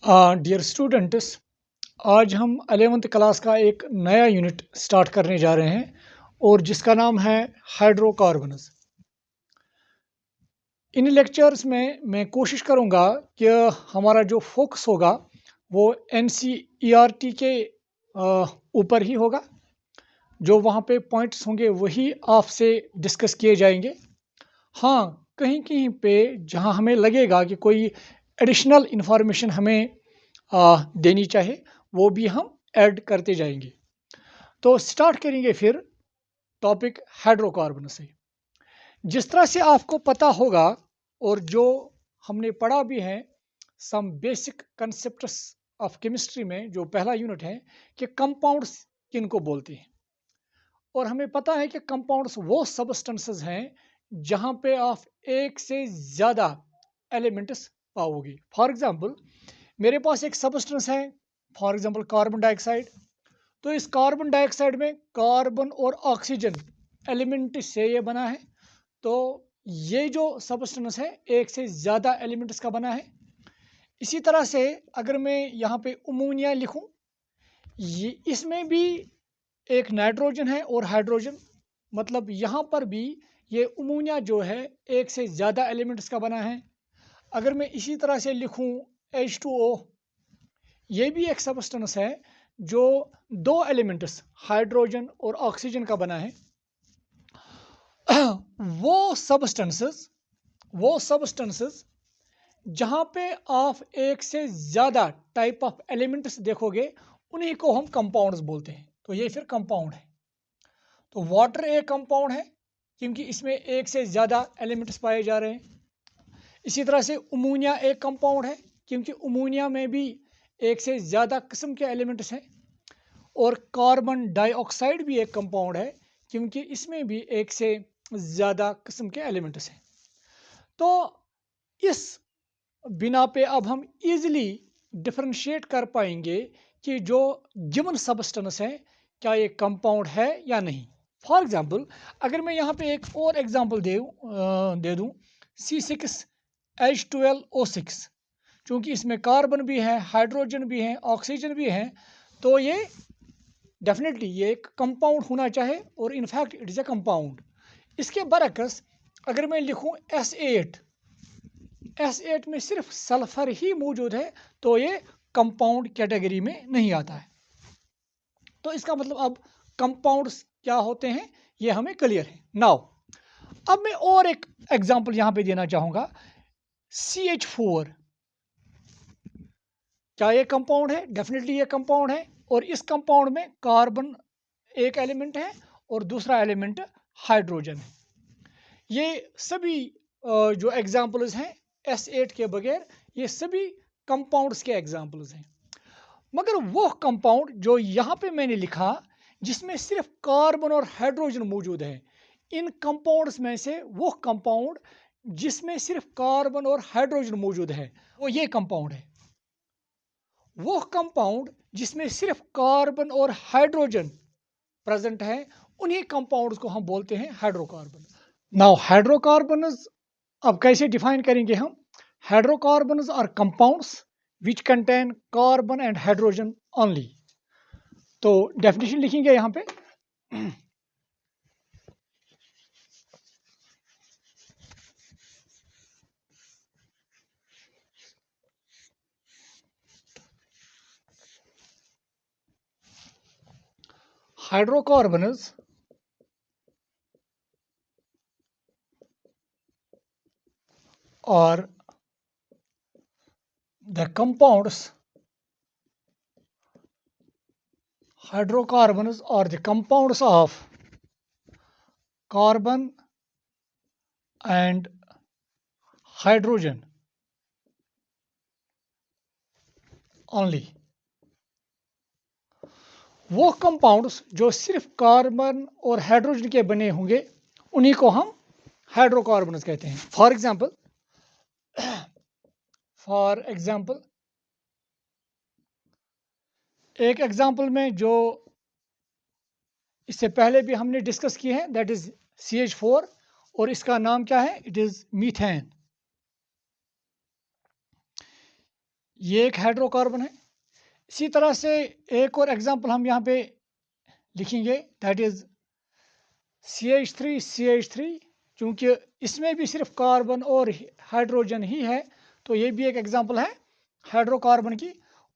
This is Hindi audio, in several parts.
डियर स्टूडेंट्स, आज हम 11th क्लास का एक नया यूनिट स्टार्ट करने जा रहे हैं और जिसका नाम है हाइड्रोकार्बन्स। इन लेक्चर्स में मैं कोशिश करूंगा कि हमारा जो फोकस होगा वो NCERT के ऊपर ही होगा। जो वहाँ पे पॉइंट्स होंगे वही आपसे डिस्कस किए जाएंगे। हाँ, कहीं कहीं पे जहाँ हमें लगेगा कि कोई एडिशनल इंफॉर्मेशन हमें देनी चाहिए, वो भी हम ऐड करते जाएंगे। तो स्टार्ट करेंगे फिर टॉपिक हाइड्रोकार्बन से। जिस तरह से आपको पता होगा और जो हमने पढ़ा भी है some basic concepts of chemistry में, जो पहला यूनिट है कि कंपाउंड्स किनको बोलते हैं। और हमें पता है कि कंपाउंड्स वो सबस्टेंसेस हैं जहाँ पे आप एक से ज़्यादा एलिमेंट्स पाओगे। फॉर एग्जांपल, मेरे पास एक सबस्टेंस है, फॉर एग्जांपल कार्बन डाइऑक्साइड। तो इस कार्बन डाइऑक्साइड में कार्बन और ऑक्सीजन एलिमेंट से ये बना है। तो ये जो सबस्टेंस है एक से ज़्यादा एलिमेंट्स का बना है। इसी तरह से अगर मैं यहाँ पे अमोनिया लिखूँ, ये इसमें भी एक नाइट्रोजन है और हाइड्रोजन, मतलब यहाँ पर भी ये अमोनिया जो है एक से ज़्यादा एलिमेंट्स का बना है। अगर मैं इसी तरह से लिखूँ H2O, ये भी एक सबस्टेंस है जो दो एलिमेंट्स हाइड्रोजन और ऑक्सीजन का बना है। वो सबस्टेंसेस जहाँ पे आप एक से ज़्यादा टाइप ऑफ एलिमेंट्स देखोगे, उन्हीं को हम कंपाउंड्स बोलते हैं। तो ये फिर कंपाउंड है। तो वाटर एक कंपाउंड है क्योंकि इसमें एक से ज़्यादा एलिमेंट्स पाए जा रहे हैं। इसी तरह से अमोनिया एक कंपाउंड है क्योंकि अमोनिया में भी एक से ज़्यादा किस्म के एलिमेंट्स हैं। और कार्बन डाइऑक्साइड भी एक कंपाउंड है क्योंकि इसमें भी एक से ज़्यादा किस्म के एलिमेंट्स हैं। तो इस बिना पे अब हम इजीली डिफरेंशिएट कर पाएंगे कि जो गिवन सबस्टेंस है क्या ये कंपाउंड है या नहीं। फॉर एग्जांपल, अगर मैं यहाँ पे एक और एग्जांपल दे दूँ C6H12O6, चूँकि इसमें कार्बन भी है, हाइड्रोजन भी है, ऑक्सीजन भी है, तो ये डेफिनेटली ये एक कंपाउंड होना चाहे और in fact it is a compound. इसके बरअक्स अगर मैं लिखूँ S8 में सिर्फ सल्फर ही मौजूद है, तो ये कंपाउंड कैटेगरी में नहीं आता है। तो इसका मतलब अब कंपाउंड्स क्या होते हैं ये हमें क्लियर है। नाउ अब मैं और एक एग्जांपल यहाँ पे देना चाहूँगा। CH4, क्या ये कंपाउंड है? डेफिनेटली ये कंपाउंड है। और इस कंपाउंड में कार्बन एक एलिमेंट है और दूसरा एलिमेंट हाइड्रोजन है। ये सभी जो एग्जांपल्स हैं S8 के बगैर, ये सभी कंपाउंड्स के एग्जांपल्स हैं। मगर वो कंपाउंड जो यहाँ पे मैंने लिखा जिसमें सिर्फ कार्बन और हाइड्रोजन मौजूद है, इन कंपाउंड्स में से वो कंपाउंड जिसमें सिर्फ कार्बन और हाइड्रोजन मौजूद है, वो ये कंपाउंड है। वो कंपाउंड जिसमें सिर्फ कार्बन और हाइड्रोजन प्रेजेंट है, उन्हीं कंपाउंड्स को हम बोलते हैं हाइड्रोकार्बन। नाउ हाइड्रोकार्बन्स अब कैसे डिफाइन करेंगे हम? Hydrocarbons are compounds which contain carbon and hydrogen only. तो डेफिनेशन लिखेंगे यहाँ पे। Hydrocarbons are the compounds. Hydrocarbons are the compounds of carbon and hydrogen only. वो कंपाउंड्स जो सिर्फ कार्बन और हाइड्रोजन के बने होंगे, उन्हीं को हम हाइड्रोकार्बन्स कहते हैं। फॉर एग्जांपल एक एग्जांपल में जो इससे पहले भी हमने डिस्कस किए हैं, दैट इज CH4, और इसका नाम क्या है? It is methane. ये एक हाइड्रोकार्बन है। इसी तरह से एक और एग्जांपल हम यहाँ पे लिखेंगे, दैट इज CH3 चूँकि इसमें भी सिर्फ कार्बन और हाइड्रोजन ही है, तो ये भी एक एग्जांपल है हाइड्रोकार्बन की,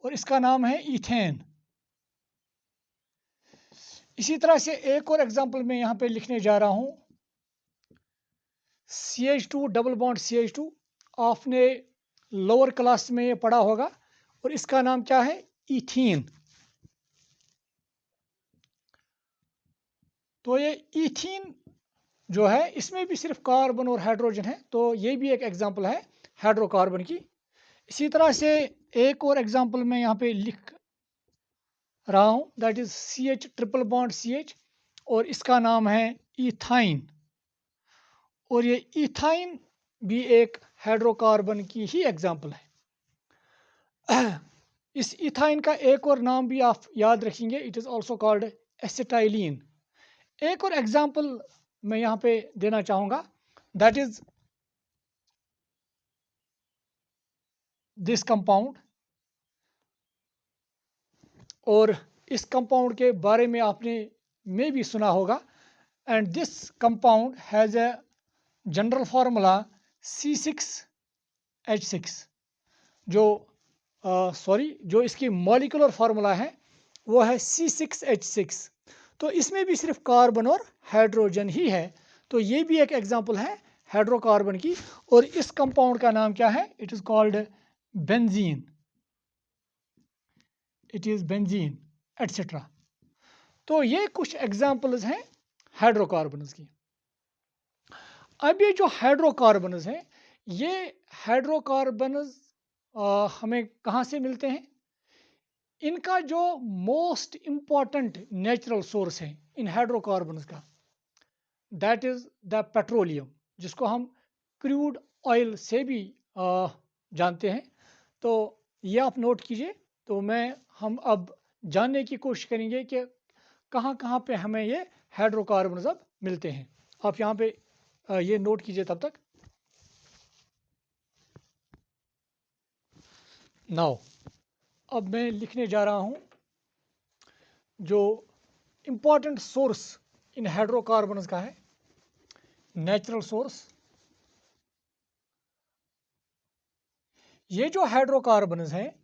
और इसका नाम है ईथेन। इसी तरह से एक और एग्जांपल मैं यहाँ पे लिखने जा रहा हूँ, CH2 डबल बॉन्ड CH2। आपने लोअर क्लास में ये पढ़ा होगा, और इसका नाम क्या है, ईथीन। तो ये ईथीन जो है, इसमें भी सिर्फ कार्बन और हाइड्रोजन है, तो ये भी एक एग्जांपल है हाइड्रोकार्बन की। इसी तरह से एक और एग्जांपल मैं यहाँ पे लिख रहा हूँ, that is CH triple bond CH, और इसका नाम है ईथाइन। और ये ईथाइन भी एक हाइड्रोकार्बन की ही एग्जांपल है। इस ईथाइन का एक और नाम भी आप याद रखेंगे, it is also called acetylene. एक और एग्जांपल मैं यहाँ पे देना चाहूँगा, दैट इज दिस कंपाउंड। और इस कंपाउंड के बारे में आपने में भी सुना होगा, and this compound has a general formula C6H6। जो जो इसकी मॉलिक्यूलर फार्मूला है वो है C6H6। तो इसमें भी सिर्फ कार्बन और हाइड्रोजन ही है, तो ये भी एक एग्जांपल है हाइड्रोकार्बन की। और इस कंपाउंड का नाम क्या है, it is called benzene, it is benzene etcetera. तो ये कुछ एग्जांपल्स हैं हाइड्रोकार्बन्स की। अब ये जो हाइड्रोकार्बन्स हैं, ये हाइड्रोकार्बन्स हमें कहाँ से मिलते हैं? इनका जो मोस्ट इम्पॉर्टेंट नेचुरल सोर्स है इन हाइड्रोकार्बन्स का, दैट इज द पेट्रोलियम, जिसको हम क्रूड ऑयल से भी जानते हैं। तो ये आप नोट कीजिए। तो हम अब जानने की कोशिश करेंगे कि कहाँ कहाँ पे हमें ये हाइड्रोकार्बन्स अब मिलते हैं। आप यहाँ पे ये नोट कीजिए तब तक। नाउ अब मैं लिखने जा रहा हूँ जो इम्पॉर्टेंट सोर्स इन हाइड्रोकार्बन्स का है, नेचुरल सोर्स। ये जो हाइड्रोकार्बन्स हैं,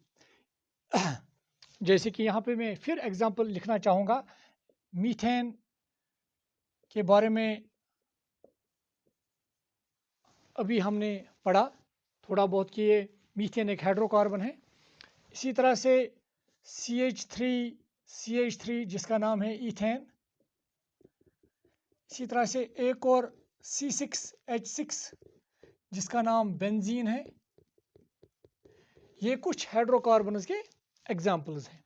जैसे कि यहाँ पे मैं फिर एग्जांपल लिखना चाहूँगा, मीथेन के बारे में अभी हमने पढ़ा थोड़ा बहुत कि ये मीथेन एक हाइड्रोकार्बन है। इसी तरह से CH3 जिसका नाम है ईथेन। इसी तरह से एक और C6H6 जिसका नाम बेंजीन है। ये कुछ हाइड्रोकार्बन्स के एग्जाम्पल्स हैं।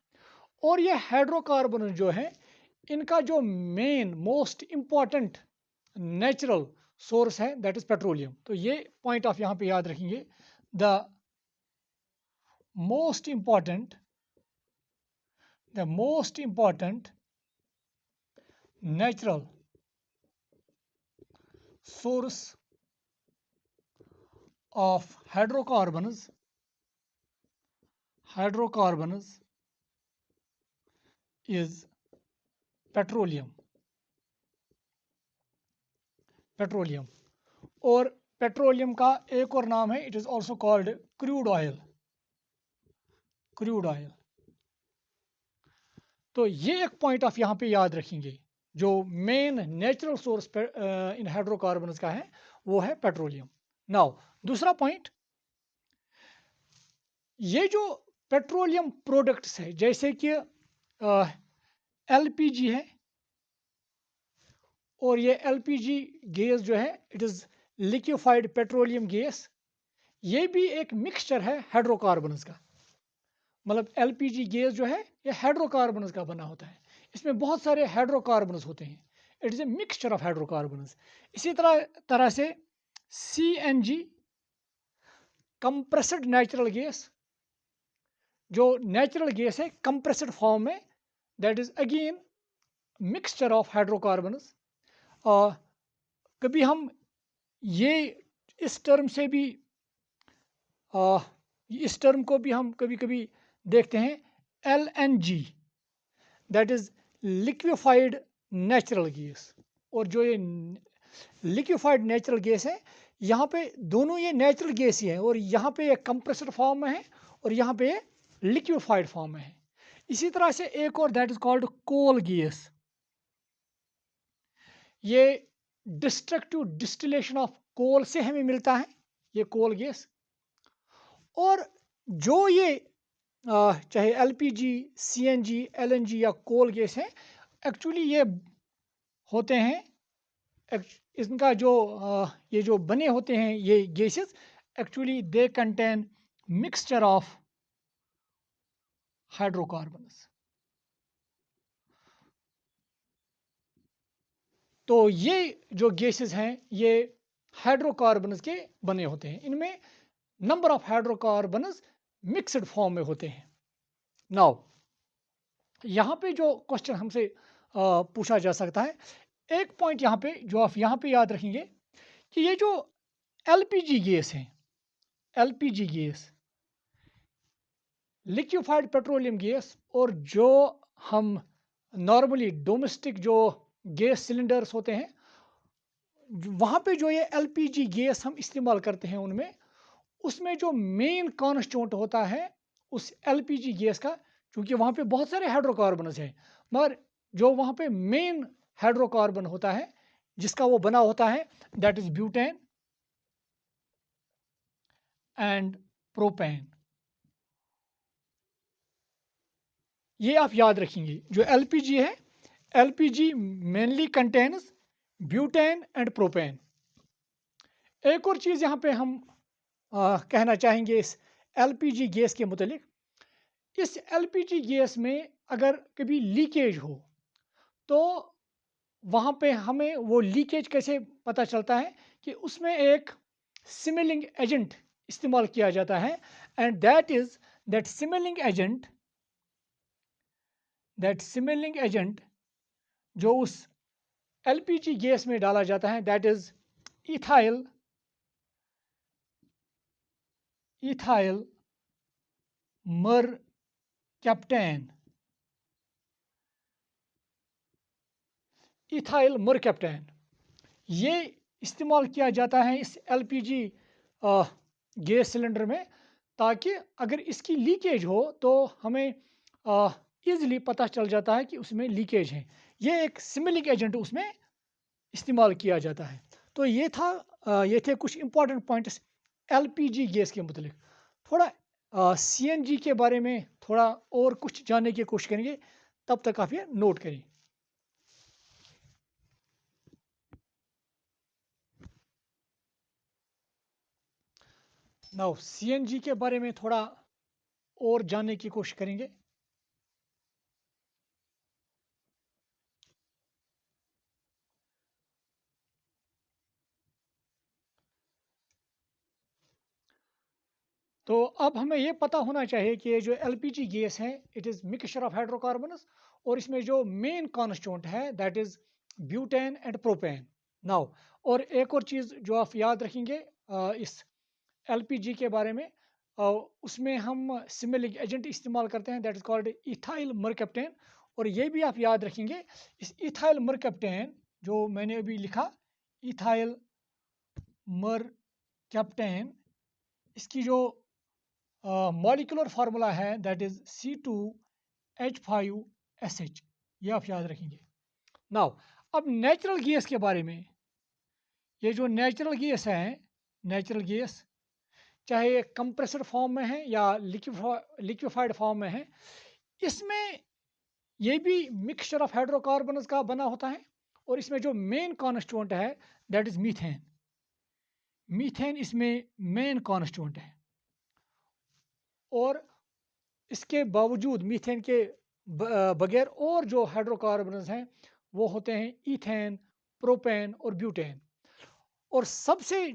और ये हाइड्रोकार्बन जो हैं, इनका जो main most important natural source है दैट इज पेट्रोलियम। तो ये पॉइंट आप यहाँ पे याद रखेंगे, the most important natural source of hydrocarbons is petroleum. और पेट्रोलियम का एक और नाम है, it is also called crude oil. तो ये एक पॉइंट आप यहाँ पे याद रखेंगे, जो मेन नेचुरल सोर्स इन हाइड्रोकार्बन्स का है वो है पेट्रोलियम। नाउ दूसरा पॉइंट, ये जो पेट्रोलियम प्रोडक्ट्स है, जैसे कि LPG है, और ये LPG गैस जो है it is liquefied petroleum gas, ये भी एक मिक्सचर है हाइड्रोकार्बन्स का। मतलब LPG गैस जो है ये हाइड्रोकार्बन्स का बना होता है, इसमें बहुत सारे हाइड्रोकार्बन्स होते हैं, it is a mixture of hydrocarbons. इसी तरह से CNG कंप्रेस्ड नेचुरल गैस, जो नेचुरल गैस है कंप्रेस्ड फॉर्म में, that is again mixture of hydrocarbons. कभी हम ये इस टर्म से भी इस टर्म को भी हम कभी कभी देखते हैं LNG, that is liquefied natural gas. और जो ये लिक्विफाइड नेचुरल गैस है, यहाँ पे दोनों ये नेचुरल गैस ही है, और यहाँ पे ये कंप्रेसर फॉर्म में है और यहाँ पे ये लिक्विफाइड फॉर्म में है। इसी तरह से एक और, that is called coal gas. ये डिस्ट्रक्टिव डिस्टिलेशन ऑफ कोल से हमें मिलता है, ये कोल गैस। और जो ये चाहे LPG, CNG, LNG या कोल गैस है, एक्चुअली ये होते हैं, इनका जो ये जो बने होते हैं ये gases, actually they contain mixture of hydrocarbons. तो ये जो गैसेस हैं ये हाइड्रोकार्बन्स के बने होते हैं। इनमें number of hydrocarbons mixed form में होते हैं। नाउ यहाँ पे जो क्वेश्चन हमसे पूछा जा सकता है, एक पॉइंट यहाँ पे जो आप यहाँ पे याद रखेंगे कि ये जो LPG गैस है, LPG gas, liquefied petroleum gas, और जो हम नॉर्मली डोमेस्टिक जो गैस सिलेंडर्स होते हैं, वहाँ पे जो ये LPG गैस हम इस्तेमाल करते हैं उनमें, उसमें जो मेन कॉन्स्टिट्यूएंट होता है उस LPG गैस का, क्योंकि वहाँ पे बहुत सारे हाइड्रोकार्बन्स हैं, मगर जो वहाँ पे मेन हाइड्रोकार्बन होता है जिसका वो बना होता है, that is butane and propane. ये आप याद रखेंगे, जो LPG है, LPG mainly contains butane and propane. एक और चीज़ यहाँ पे हम कहना चाहेंगे इस LPG गैस के मुतालिक, इस LPG गैस में अगर कभी लीकेज हो तो वहाँ पे हमें वो लीकेज कैसे पता चलता है कि उसमें एक सिमिलिंग एजेंट इस्तेमाल किया जाता है, एंड दैट सिमिलिंग एजेंट जो उस LPG गैस में डाला जाता है, दैट इज इथाइल मरकैप्टेन। इथाइल मरकैप्टेन ये इस्तेमाल किया जाता है इस LPG गैस सिलेंडर में, ताकि अगर इसकी लीकेज हो तो हमें ईज़िली पता चल जाता है कि उसमें लीकेज है। ये एक सिमिलिंग एजेंट उसमें इस्तेमाल किया जाता है। तो ये थे कुछ इंपॉर्टेंट पॉइंट्स LPG गैस के मुतलिक। थोड़ा CNG के बारे में थोड़ा और कुछ जानने की कोशिश करेंगे, तब तक आप ये नोट करें। नाउ CNG के बारे में थोड़ा और जानने की कोशिश करेंगे। तो अब हमें ये पता होना चाहिए कि ये जो LPG गैस है, it is mixture of hydrocarbons, और इसमें जो मेन कॉन्स्टिट्यूएंट है that is butane and propane. Now और एक और चीज़ जो आप याद रखेंगे इस LPG के बारे में, उसमें हम सिमिलिंग एजेंट इस्तेमाल करते हैं, दैट इज़ कॉल्ड इथाइल मरकैप्टेन। और ये भी आप याद रखेंगे, इस इथाइल मरकैप्टेन जो मैंने अभी लिखा, इथाइल मरकैप्टेन, इसकी जो मॉलिक्यूलर फार्मूला है दैट इज C2H5SH। ये आप याद रखेंगे। नाउ अब नेचुरल गैस के बारे में, ये जो नेचुरल गैस है, नेचुरल गैस चाहे कंप्रेसर फॉर्म में है या लिक्विफाइड फॉर्म में है, इसमें ये भी मिक्सचर ऑफ हाइड्रोकार्बन्स का बना होता है, और इसमें जो मेन कॉन्स्टिट्यूएंट है दैट इज मीथेन। मीथेन इसमें मेन कॉन्स्टिट्यूएंट है, और इसके बावजूद मीथेन के बगैर और जो हाइड्रोकार्बन्स हैं वो होते हैं ईथेन, प्रोपेन और ब्यूटेन। और सबसे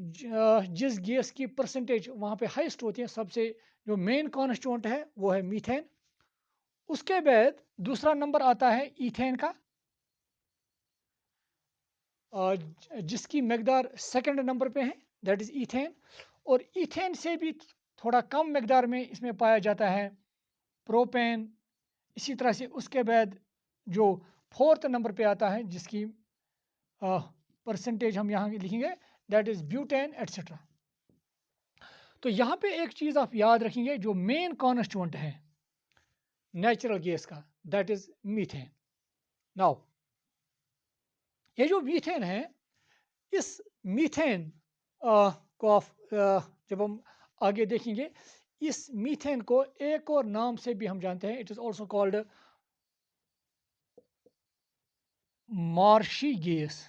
जिस गैस की परसेंटेज वहाँ पे हाईएस्ट होती है, सबसे जो मेन कॉन्स्टिट्यूएंट है वो है मीथेन। उसके बाद दूसरा नंबर आता है ईथेन का, जिसकी मकदार सेकंड नंबर पे है, दैट इज ईथेन। और ईथेन से भी थोड़ा कम मकदार में इसमें पाया जाता है प्रोपेन। इसी तरह से उसके बाद जो फोर्थ नंबर पे आता है, जिसकी परसेंटेज हम यहाँ लिखेंगे, दैट इज ब्यूटेन एटसेट्रा। तो यहाँ पे एक चीज़ आप याद रखेंगे, जो मेन कॉन्स्टिट्यूएंट है नेचुरल गैस का, दैट इज मीथेन। नाउ ये जो मीथेन है, इस मीथेन को जब हम आगे देखेंगे, इस मीथेन को एक और नाम से भी हम जानते हैं, it is also called marshy gas.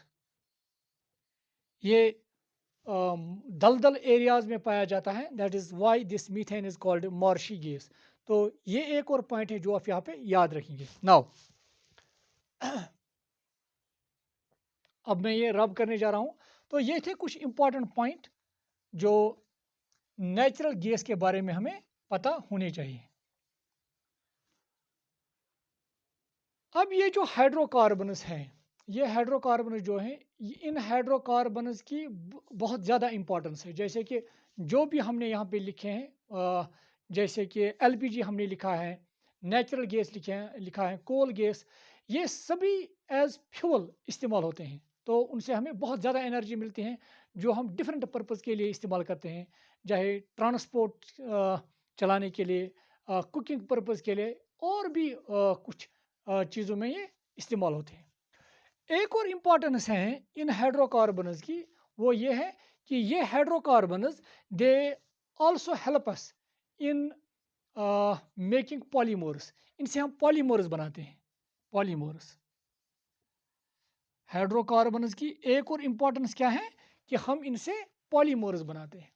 ये दलदल एरियाज में पाया जाता है, that is why this methane is called marshy gas. तो ये एक और पॉइंट है जो आप यहाँ पे याद रखेंगे। नाउ अब मैं ये रब करने जा रहा हूँ। तो ये थे कुछ इंपॉर्टेंट पॉइंट जो नेचुरल गैस के बारे में हमें पता होने चाहिए। अब ये जो हाइड्रोकार्बन्स हैं, ये हाइड्रोकार्बन जो हैं, इन हाइड्रोकार्बन्स की बहुत ज़्यादा इंपॉर्टेंस है। जैसे कि जो भी हमने यहाँ पे लिखे हैं, जैसे कि एलपीजी हमने लिखा है, नेचुरल गैस लिखा है, कोल गैस, ये सभी एज फ्यूल इस्तेमाल होते हैं। तो उनसे हमें बहुत ज़्यादा एनर्जी मिलती है, जो हम डिफरेंट पर्पज़ के लिए इस्तेमाल करते हैं, चाहे ट्रांसपोर्ट चलाने के लिए, कुकिंग पर्पज़ के लिए, और भी कुछ चीज़ों में ये इस्तेमाल होते हैं। एक और इम्पॉर्टेंस है इन हाइड्रोकार्बन्स की, वो ये है कि ये hydrocarbons they also help us in making polymers. इनसे हम पॉलीमर्स बनाते हैं, पॉलीमर्स। हाइड्रोकार्बन्स की एक और इम्पॉर्टेंस क्या है कि हम इनसे पॉलीमर्स बनाते हैं।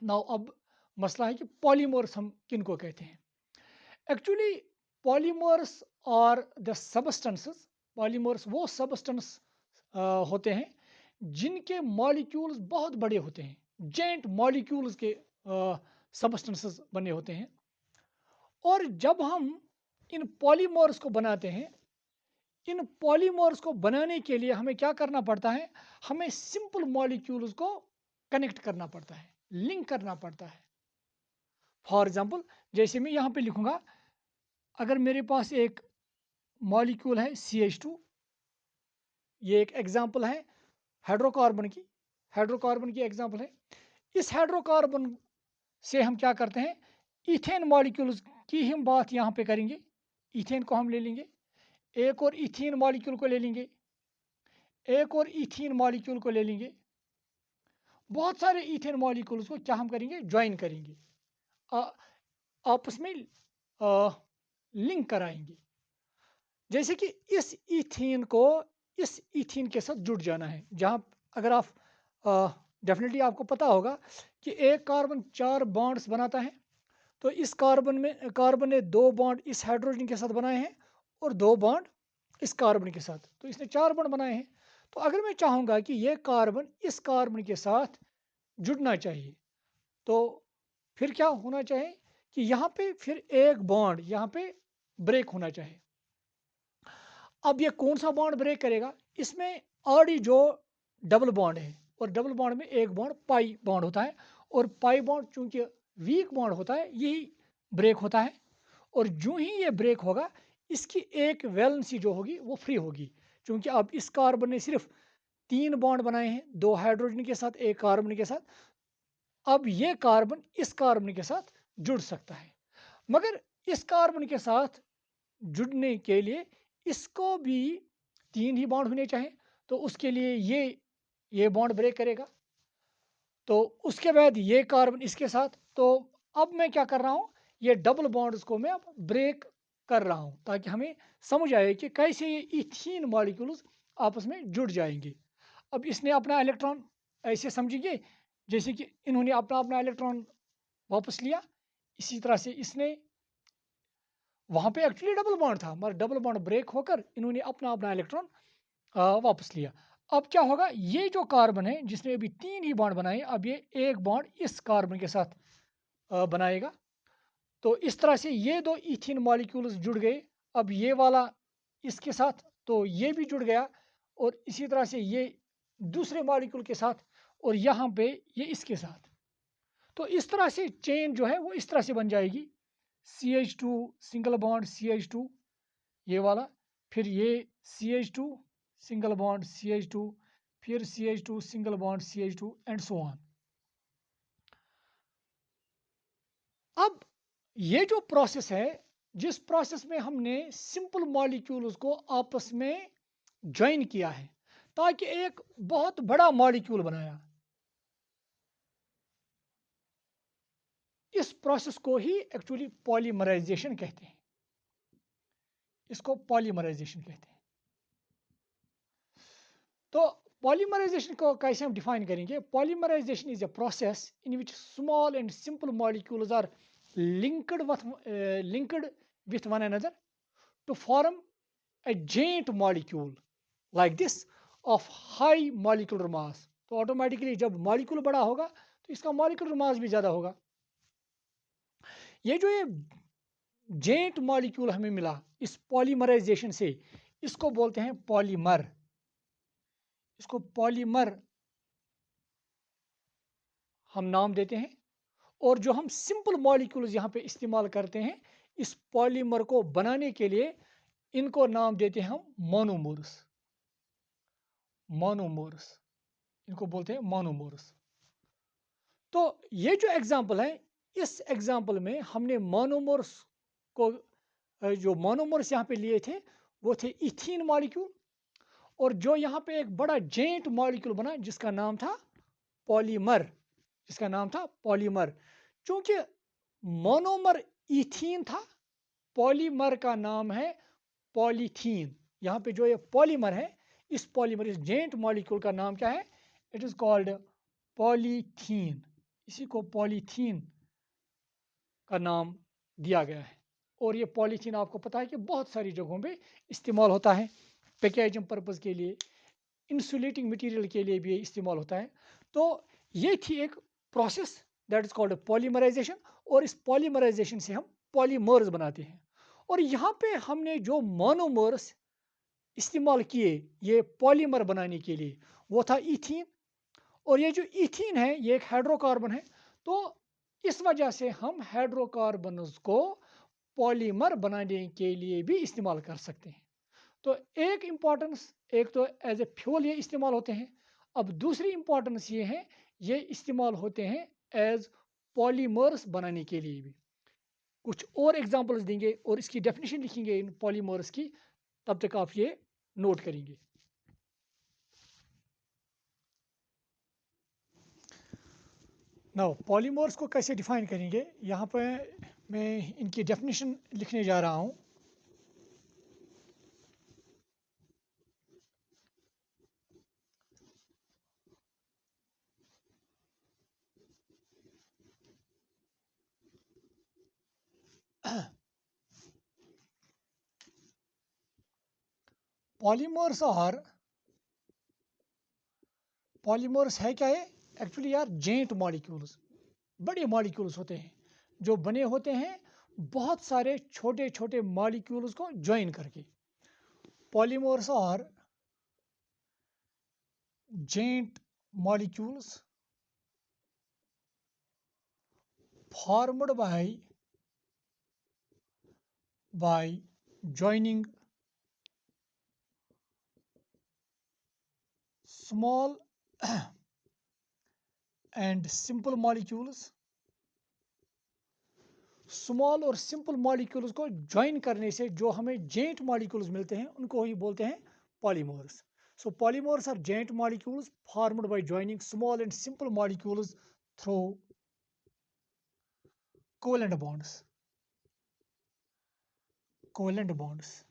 नाउ अब मसला है कि पॉलीमर्स हम किन को कहते हैं। एक्चुअली पॉलीमर्स और द सबस्टेंसेस, पॉलीमर्स वो सबस्टेंस होते हैं जिनके मॉलिक्यूल्स बहुत बड़े होते हैं, जेंट मॉलिक्यूल्स के सबस्टेंसेस बने होते हैं। और जब हम इन पॉलीमर्स को बनाते हैं, इन पॉलीमर्स को बनाने के लिए हमें क्या करना पड़ता है, हमें सिंपल मॉलिक्यूल्स को कनेक्ट करना पड़ता है, लिंक करना पड़ता है। फॉर एग्जाम्पल, जैसे मैं यहाँ पे लिखूंगा, अगर मेरे पास एक मॉलिक्यूल है CH2, ये एक एग्जाम्पल है हाइड्रोकार्बन की एग्जाम्पल है। इस हाइड्रोकार्बन से हम क्या करते हैं, इथेन मॉलिक्यूल्स की हम बात यहाँ पे करेंगे। इथेन को हम ले लेंगे, एक और इथीन मॉलिक्यूल को ले लेंगे, एक और इथीन मॉलिक्यूल को ले लेंगे। बहुत सारे इथेन मॉलिक्यूल्स को क्या हम करेंगे, ज्वाइन करेंगे, आपस में लिंक कराएंगे। जैसे कि इस इथीन को इस इथीन के साथ जुड़ जाना है, जहाँ अगर आप डेफिनेटली आपको पता होगा कि एक कार्बन 4 बॉन्ड्स बनाता है। तो इस कार्बन ने 2 बॉन्ड इस हाइड्रोजन के साथ बनाए हैं और 2 बॉन्ड इस कार्बन के साथ, तो इसने 4 बॉन्ड बनाए हैं। तो अगर मैं चाहूँगा कि ये कार्बन इस कार्बन के साथ जुड़ना चाहिए, तो फिर क्या होना चाहिए कि यहाँ पे फिर एक बॉन्ड यहाँ पे ब्रेक होना चाहिए। अब ये कौन सा बॉन्ड ब्रेक करेगा, इसमें ऑलरेडी जो डबल बॉन्ड है, और डबल बॉन्ड में एक बॉन्ड पाई बॉन्ड होता है, और पाई बॉन्ड चूंकि वीक बॉन्ड होता है, यही ब्रेक होता है। और जो ही ये ब्रेक होगा, इसकी एक वैलेंसी जो होगी वो फ्री होगी, क्योंकि अब इस कार्बन ने सिर्फ 3 बॉन्ड बनाए हैं, 2 हाइड्रोजन के साथ, एक कार्बन के साथ। अब ये कार्बन इस कार्बन के साथ जुड़ सकता है, मगर इस कार्बन के साथ जुड़ने के लिए इसको भी 3 ही बॉन्ड होने चाहिए। तो उसके लिए ये बॉन्ड ब्रेक करेगा, तो उसके बाद ये कार्बन इसके साथ। तो अब मैं क्या कर रहा हूँ, ये डबल बॉन्ड्स को मैं अब ब्रेक कर रहा हूँ, ताकि हमें समझ आए कि कैसे ये इथीन मॉलिक्यूल्स आपस में जुड़ जाएंगे। अब इसने अपना इलेक्ट्रॉन ऐसे समझिए जैसे कि इन्होंने अपना अपना इलेक्ट्रॉन वापस लिया। इसी तरह से इसने, वहाँ पे एक्चुअली डबल बॉन्ड था, मगर डबल बॉन्ड ब्रेक होकर इन्होंने अपना अपना इलेक्ट्रॉन वापस लिया। अब क्या होगा, ये जो कार्बन है जिसने अभी 3 ही बॉन्ड बनाए, अब ये एक बॉन्ड इस कार्बन के साथ बनाएगा। तो इस तरह से ये 2 इथीन मॉलिक्यूल्स जुड़ गए। अब ये वाला इसके साथ, तो ये भी जुड़ गया, और इसी तरह से ये दूसरे मॉलिक्यूल के साथ, और यहाँ पे ये इसके साथ। तो इस तरह से चेन जो है वो इस तरह से बन जाएगी, CH2 सिंगल बॉन्ड CH2 ये वाला, फिर ये CH2 सिंगल बॉन्ड CH2, फिर CH2 single bond CH2 and so on. अब ये जो प्रोसेस है, जिस प्रोसेस में हमने सिंपल मॉलिक्यूल्स को आपस में ज्वाइन किया है ताकि एक बहुत बड़ा मॉलिक्यूल बनाया, इस प्रोसेस को ही एक्चुअली पॉलीमराइजेशन कहते हैं। इसको पॉलीमराइजेशन कहते हैं। तो पॉलीमराइजेशन को कैसे हम डिफाइन करेंगे? Polymerization is a process in which small and simple molecules are linked with one another to form a giant molecule like this of high molecular mass। तो ऑटोमेटिकली जब मॉलिक्यूल बड़ा होगा तो इसका मॉलिक्यूलर मास भी ज़्यादा होगा। ये जो ये जेंट मॉलिक्यूल हमें मिला इस पॉलीमराइजेशन से, इसको बोलते हैं पॉलीमर। इसको पॉलीमर हम नाम देते हैं। और जो हम सिंपल मॉलिक्यूल्स यहाँ पे इस्तेमाल करते हैं इस पॉलीमर को बनाने के लिए, इनको नाम देते हैं हम मोनोमर्स। मोनोमर्स, इनको बोलते हैं मोनोमर्स। तो ये जो एग्जांपल है, इस एग्जांपल में हमने मोनोमर्स को, जो मोनोमर्स यहाँ पे लिए थे वो थे इथीन मॉलिक्यूल, और जो यहाँ पे एक बड़ा जेंट मॉलिक्यूल बना जिसका नाम था पॉलीमर, जिसका नाम था पॉलीमर। चूंकि मोनोमर इथीन था, पॉलीमर का नाम है पॉलीथीन। यहाँ पे जो ये पॉलीमर है, इस पॉलीमर, इस जेंट मॉलिक्यूल का नाम क्या है? It is called polythene. इसी को पॉलीथीन का नाम दिया गया है। और ये पॉलीथीन आपको पता है कि बहुत सारी जगहों पे इस्तेमाल होता है, पैकेजिंग पर्पज़ के लिए, इंसुलेटिंग मटेरियल के लिए भी इस्तेमाल होता है। तो ये थी एक process that is called polymerisation, और इस पॉलीमराइजेशन से हम पॉलीमर्स बनाते हैं। और यहाँ पे हमने जो मोनोमर्स इस्तेमाल किए ये पॉलीमर बनाने के लिए, वो था इथीन। और ये जो इथीन है ये एक हाइड्रोकार्बन है। तो इस वजह से हम हाइड्रोकार्बन्स को पॉलीमर बनाने के लिए भी इस्तेमाल कर सकते हैं। तो एक इम्पॉर्टेंस, एक तो एज ए फ्यूल ये इस्तेमाल होते हैं। अब दूसरी इम्पॉर्टेंस ये है, ये इस्तेमाल होते हैं एज पॉलीमर्स बनाने के लिए भी। कुछ और एग्जांपल्स देंगे और इसकी डेफिनेशन लिखेंगे इन पॉलीमर्स की, तब तक आप ये नोट करेंगे। नाउ पॉलीमर्स को कैसे डिफाइन करेंगे, यहाँ पे मैं इनकी डेफिनेशन लिखने जा रहा हूँ। पॉलीमर्स और पॉलीमर्स है क्या है? एक्चुअली यार जेंट मॉलिक्यूल्स, बड़े मॉलिक्यूल्स होते हैं जो बने होते हैं बहुत सारे छोटे छोटे मॉलिक्यूल्स को ज्वाइन करके। Polymers are giant molecules formed by joining small and simple molecules। Small और सिंपल मॉलिक्यूल्स को ज्वाइन करने से जो हमें जेंट मॉलिक्यूल्स मिलते हैं उनको ही बोलते हैं polymers. So polymers are giant molecules formed by joining small and simple molecules through covalent bonds। Covalent bonds.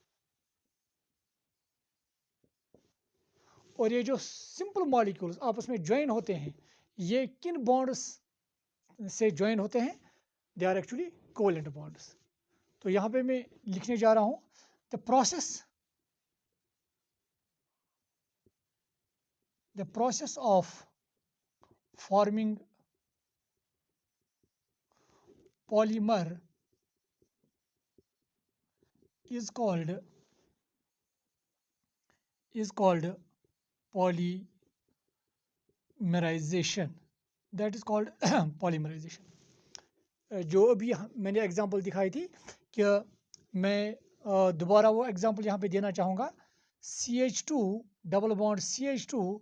और ये जो सिंपल मॉलिक्यूल्स आपस में ज्वाइन होते हैं, ये किन बॉन्ड्स से ज्वाइन होते हैं? They are actually covalent bonds. तो यहाँ पे मैं लिखने जा रहा हूँ the process of forming polymer is called polymerization। That is called polymerization. जो अभी मैंने एग्जांपल दिखाई थी कि मैं दोबारा वो एग्जांपल यहाँ पे देना चाहूँगा। CH2 डबल बॉन्ड CH2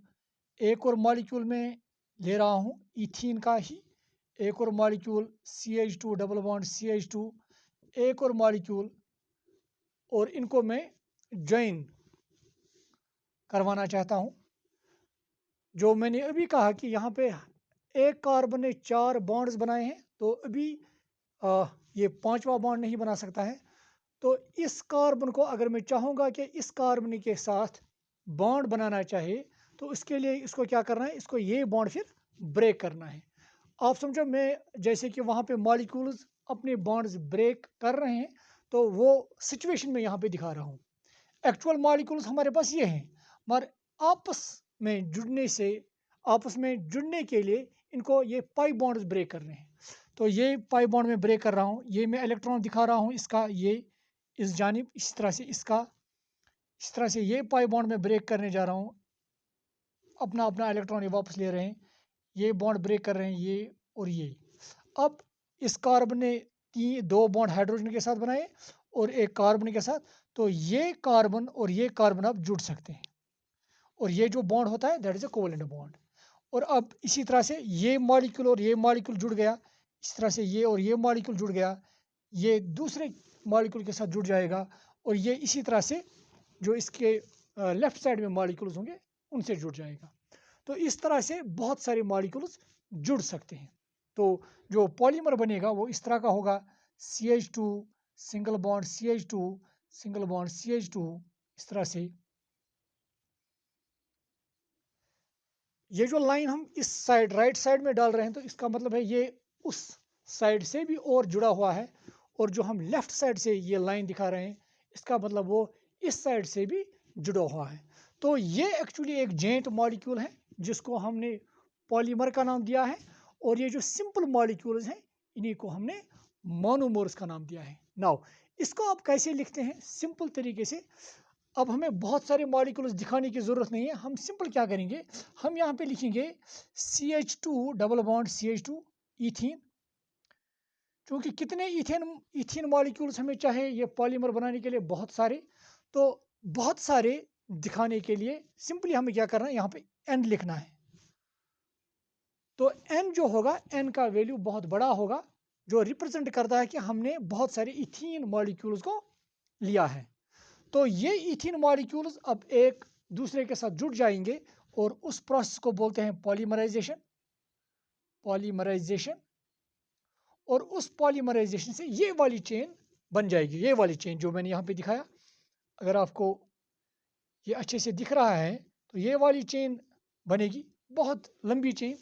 एक और मॉलिक्यूल में ले रहा हूँ इथीन का ही, एक और molecule CH2 double bond CH2, एक और मॉलिक्यूल, और इनको मैं ज्वाइन करवाना चाहता हूँ। जो मैंने अभी कहा कि यहाँ पे एक कार्बन ने 4 बॉन्ड्स बनाए हैं, तो अभी ये 5वां बॉन्ड नहीं बना सकता है। तो इस कार्बन को अगर मैं चाहूँगा कि इस कार्बन के साथ बॉन्ड बनाना चाहिए, तो इसके लिए इसको क्या करना है, इसको ये बॉन्ड फिर ब्रेक करना है। आप समझो, मैं जैसे कि वहाँ पे मॉलिक्यूल्स अपने बॉन्ड्स ब्रेक कर रहे हैं, तो वो सिचुएशन में यहाँ पे दिखा रहा हूँ। एक्चुअल मॉलिक्यूल्स हमारे पास ये हैं, मगर आपस में जुड़ने से, आपस में जुड़ने के लिए इनको ये पाई बॉन्ड्स ब्रेक करने हैं। तो ये पाई बॉन्ड में ब्रेक कर रहा हूँ, ये मैं इलेक्ट्रॉन दिखा रहा हूँ इसका, ये इस जानिब, इस तरह से इसका, इस तरह से ये पाई बॉन्ड में ब्रेक करने जा रहा हूँ। अपना अपना इलेक्ट्रॉन ये वापस ले रहे हैं, ये बॉन्ड ब्रेक कर रहे हैं, ये और ये। अब इस कार्बन ने 2 बॉन्ड हाइड्रोजन के साथ बनाए और एक कार्बन के साथ, तो ये कार्बन और ये कार्बन अब जुड़ सकते हैं, और ये जो बॉन्ड होता है that is a covalent bond. और अब इसी तरह से ये मॉलिक्यूल और ये मॉलिक्यूल जुड़ गया, इस तरह से ये और ये मॉलिक्यूल जुड़ गया, ये दूसरे मॉलिक्यूल के साथ जुड़ जाएगा, और ये इसी तरह से जो इसके लेफ्ट साइड में मॉलिक्यूल्स होंगे उनसे जुड़ जाएगा। तो इस तरह से बहुत सारे मॉलिक्यूल्स जुड़ सकते हैं। तो जो पॉलीमर बनेगा वो इस तरह का होगा, CH2 single bond CH2 single bond CH2, इस तरह से। ये जो लाइन हम इस साइड राइट साइड में डाल रहे हैं, तो इसका मतलब है ये उस साइड से भी और जुड़ा हुआ है, और जो हम लेफ्ट साइड से ये लाइन दिखा रहे हैं, इसका मतलब वो इस साइड से भी जुड़ा हुआ है। तो ये एक्चुअली एक जेंट मॉलिक्यूल है जिसको हमने पॉलीमर का नाम दिया है, और ये जो सिंपल मॉलिक्यूल्स हैं इन्हीं को हमने मोनोमर्स का नाम दिया है। नाउ इसको आप कैसे लिखते हैं सिंपल तरीके से। अब हमें बहुत सारे मॉलिक्यूल्स दिखाने की ज़रूरत नहीं है, हम सिंपल क्या करेंगे, हम यहाँ पे लिखेंगे CH2 double bond CH2 ethene. क्योंकि कितने इथीन मॉलिक्यूल्स हमें चाहे ये पॉलीमर बनाने के लिए, बहुत सारे, तो बहुत सारे दिखाने के लिए सिंपली हमें क्या करना है, यहाँ पे n लिखना है। तो n जो होगा, n का वैल्यू बहुत बड़ा होगा, जो रिप्रेजेंट करता है कि हमने बहुत सारे इथीन मॉलिक्यूल्स को लिया है। तो ये इथीन मॉलिक्यूल्स अब एक दूसरे के साथ जुड़ जाएंगे, और उस प्रोसेस को बोलते हैं पॉलीमराइजेशन। पॉलीमराइजेशन, और उस पॉलीमराइजेशन से ये वाली चेन बन जाएगी, ये वाली चेन जो मैंने यहाँ पे दिखाया। अगर आपको ये अच्छे से दिख रहा है, तो ये वाली चेन बनेगी, बहुत लंबी चेन।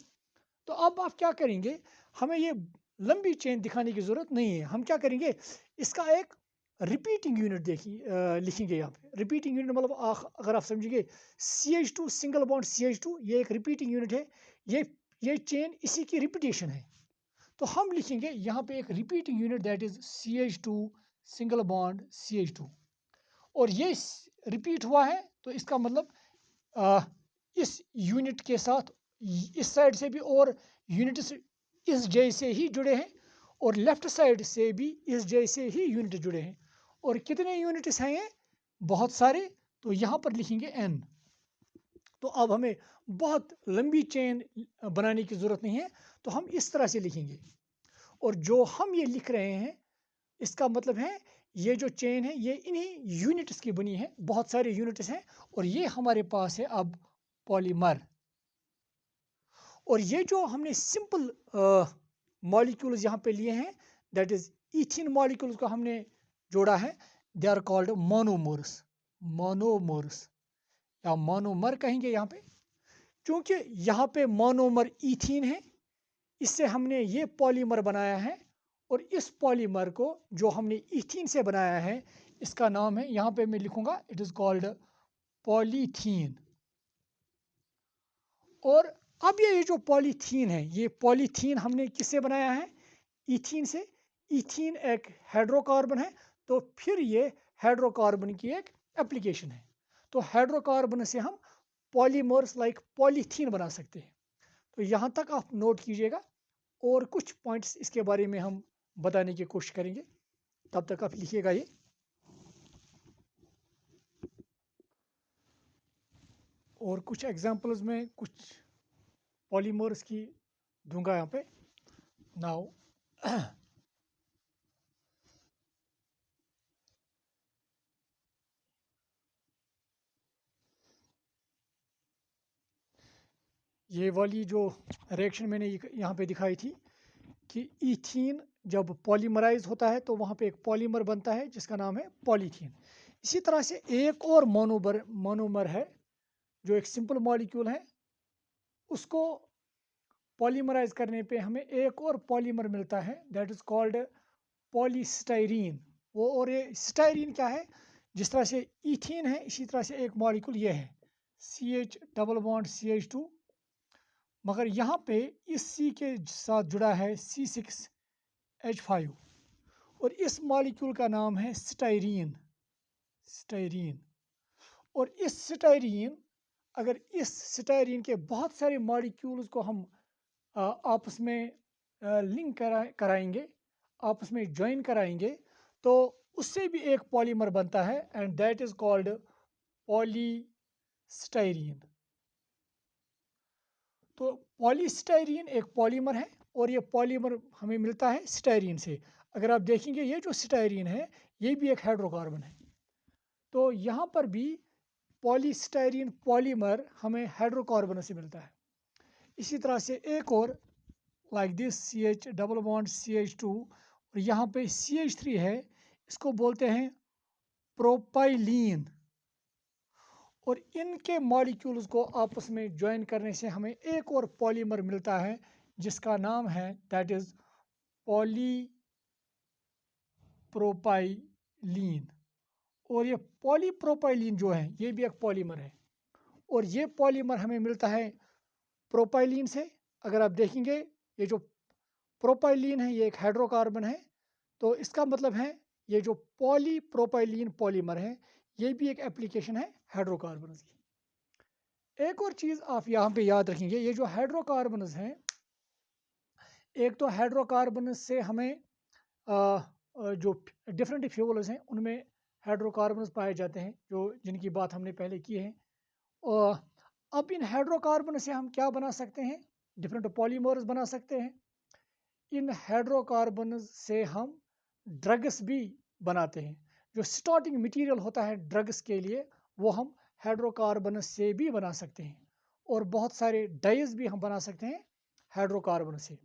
तो अब आप क्या करेंगे, हमें ये लंबी चेन दिखाने की ज़रूरत नहीं है। हम क्या करेंगे, इसका एक रिपीटिंग यूनिट देखिए, लिखेंगे यहाँ पे। रिपीटिंग यूनिट मतलब अगर आप समझिए, CH2 सिंगल बॉन्ड CH2 ये एक रिपीटिंग यूनिट है, ये चेन इसी की रिपीटेशन है। तो हम लिखेंगे यहाँ पे एक repeating unit that is CH2 single bond CH2, और ये रिपीट हुआ है, तो इसका मतलब इस यूनिट के साथ इस साइड से भी और यूनिट्स इस जैसे ही जुड़े हैं, और लेफ्ट साइड से भी इस जैसे ही यूनिट जुड़े हैं। और कितने यूनिट्स हैं ये, बहुत सारे, तो यहाँ पर लिखेंगे n। तो अब हमें बहुत लंबी चेन बनाने की ज़रूरत नहीं है, तो हम इस तरह से लिखेंगे। और जो हम ये लिख रहे हैं, इसका मतलब है ये जो चेन है ये इन्हीं यूनिट्स की बनी है, बहुत सारे यूनिट्स हैं, और ये हमारे पास है अब पॉलीमर। और ये जो हमने सिंपल मॉलिक्यूल्स यहाँ पे लिए हैं, दैट इज इथीन मॉलिक्यूल्स को हमने जोड़ा है, they are called monomers. Monomers या मोनोमर कहेंगे यहाँ पे, क्योंकि यहाँ पे मोनोमर इथीन है, इससे हमने ये पॉलीमर बनाया है। और इस पॉलीमर को जो हमने इथीन से बनाया है, इसका नाम है, यहाँ पे मैं लिखूंगा, इट इज कॉल्ड पॉलीथीन। और अब ये जो पॉलीथीन है, ये पॉलीथीन हमने किससे बनाया है, इथीन से। इथीन एक हाइड्रोकार्बन है, तो फिर ये हाइड्रोकार्बन की एक एप्लीकेशन है। तो हाइड्रोकार्बन से हम पॉलीमर्स लाइक पॉलीथीन बना सकते हैं। तो यहाँ तक आप नोट कीजिएगा और कुछ पॉइंट्स इसके बारे में हम बताने की कोशिश करेंगे, तब तक आप लिखिएगा ये। और कुछ एग्जांपल्स में कुछ पॉलीमर्स की दूंगा यहाँ पे। नाउ ये वाली जो रिएक्शन मैंने यहाँ पे दिखाई थी कि ईथीन जब पॉलीमराइज होता है तो वहाँ पे एक पॉलीमर बनता है जिसका नाम है पॉलीथीन। इसी तरह से एक और मोनोमर है जो एक सिंपल मॉलिक्यूल है, उसको पॉलीमराइज करने पे हमें एक और पॉलीमर मिलता है, दैट इज कॉल्ड पॉलीस्टाइरीन। वो और ये स्टाइरीन क्या है, जिस तरह से ईथीन है इसी तरह से एक मॉलिक्यूल ये है CH डबल बॉन्ड CH2, मगर यहाँ पे इस C के साथ जुड़ा है C6H5 और इस मॉलिक्यूल का नाम है स्टाइरीन। और इस स्टाइरीन, अगर इस स्टाइरीन के बहुत सारे मॉलिक्यूल्स को हम आपस में लिंक कराएंगे, आपस में ज्वाइन कराएंगे, तो उससे भी एक पॉलीमर बनता है and that is called polystyrene. तो पॉलीस्टाइरीन एक पॉलीमर है और ये पॉलीमर हमें मिलता है स्टाइरीन से। अगर आप देखेंगे ये जो स्टाइरीन है ये भी एक हाइड्रोकार्बन है, तो यहाँ पर भी पॉलीस्टाइरीन पॉलीमर हमें हाइड्रोकार्बन से मिलता है। इसी तरह से एक और like this CH double bond CH2 और यहाँ पे CH3 है, इसको बोलते हैं प्रोपाइलीन। और इनके मॉलिक्यूल्स को आपस में ज्वाइन करने से हमें एक और पॉलीमर मिलता है जिसका नाम है दैट इज पॉलीप्रोपाइलीन। और ये पॉलीप्रोपाइलीन जो है ये भी एक पॉलीमर है और ये पॉलीमर हमें मिलता है प्रोपाइलीन से। अगर आप देखेंगे ये जो प्रोपाइलीन है ये एक हाइड्रोकार्बन है, तो इसका मतलब है ये जो पॉलीप्रोपाइलीन पॉलीमर है ये भी एक एप्लीकेशन है हाइड्रोकार्बन की। एक और चीज़ आप यहाँ पे याद रखेंगे, ये जो हाइड्रोकार्बन हैं, एक तो हाइड्रोकार्बन से हमें जो डिफरेंट फ्यूल्स हैं उनमें हाइड्रोकार्बन पाए जाते हैं जो जिनकी बात हमने पहले की है। और अब इन हाइड्रोकार्बन से हम क्या बना सकते हैं, डिफरेंट पॉलीमर्स बना सकते हैं। इन हाइड्रोकार्बन से हम ड्रग्स भी बनाते हैं। जो स्टार्टिंग मटेरियल होता है ड्रग्स के लिए वो हम हाइड्रोकार्बन से भी बना सकते हैं और बहुत सारे डाइज भी हम बना सकते हैं हाइड्रोकार्बन से।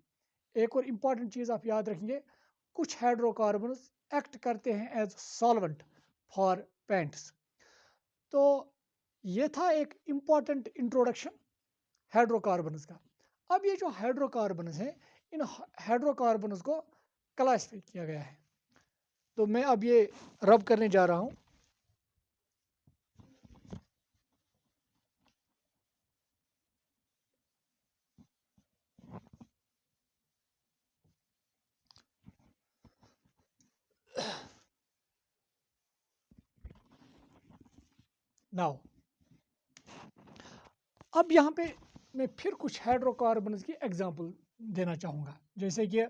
एक और इम्पॉर्टेंट चीज़ आप याद रखेंगे, कुछ हाइड्रोकार्बन एक्ट करते हैं एज सॉल्वेंट फॉर पेंट्स। तो ये था एक इम्पॉर्टेंट इंट्रोडक्शन हाइड्रोकार्बन्स का। अब ये जो हाइड्रोकार्बन्स हैं इन हाइड्रोकार्बन्स को क्लासिफाई किया गया है, तो मैं अब ये रब करने जा रहा हूँ। नाउ अब यहाँ पे मैं फिर कुछ हाइड्रोकार्बन्स की एग्जांपल देना चाहूँगा, जैसे कि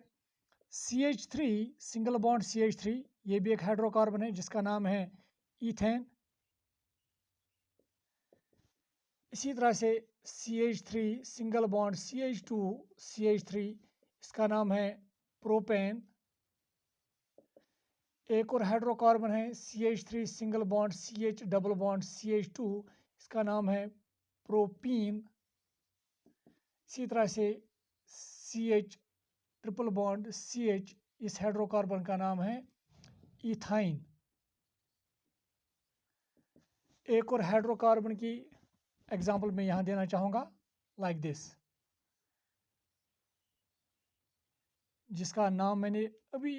CH3 सिंगल बॉन्ड CH3 ये भी एक हाइड्रोकार्बन है जिसका नाम है ईथेन। इसी तरह से CH3 single bond CH2 CH3 इसका नाम है प्रोपेन। एक और हाइड्रोकार्बन है CH3 single bond CH double bond CH2 इसका नाम है प्रोपीन। इसी तरह से CH ट्रिपल बॉन्ड CH इस हाइड्रोकार्बन का नाम है इथाइन। एक और हाइड्रोकार्बन की एग्जाम्पल मैं यहाँ देना चाहूँगा लाइक दिस, जिसका नाम मैंने अभी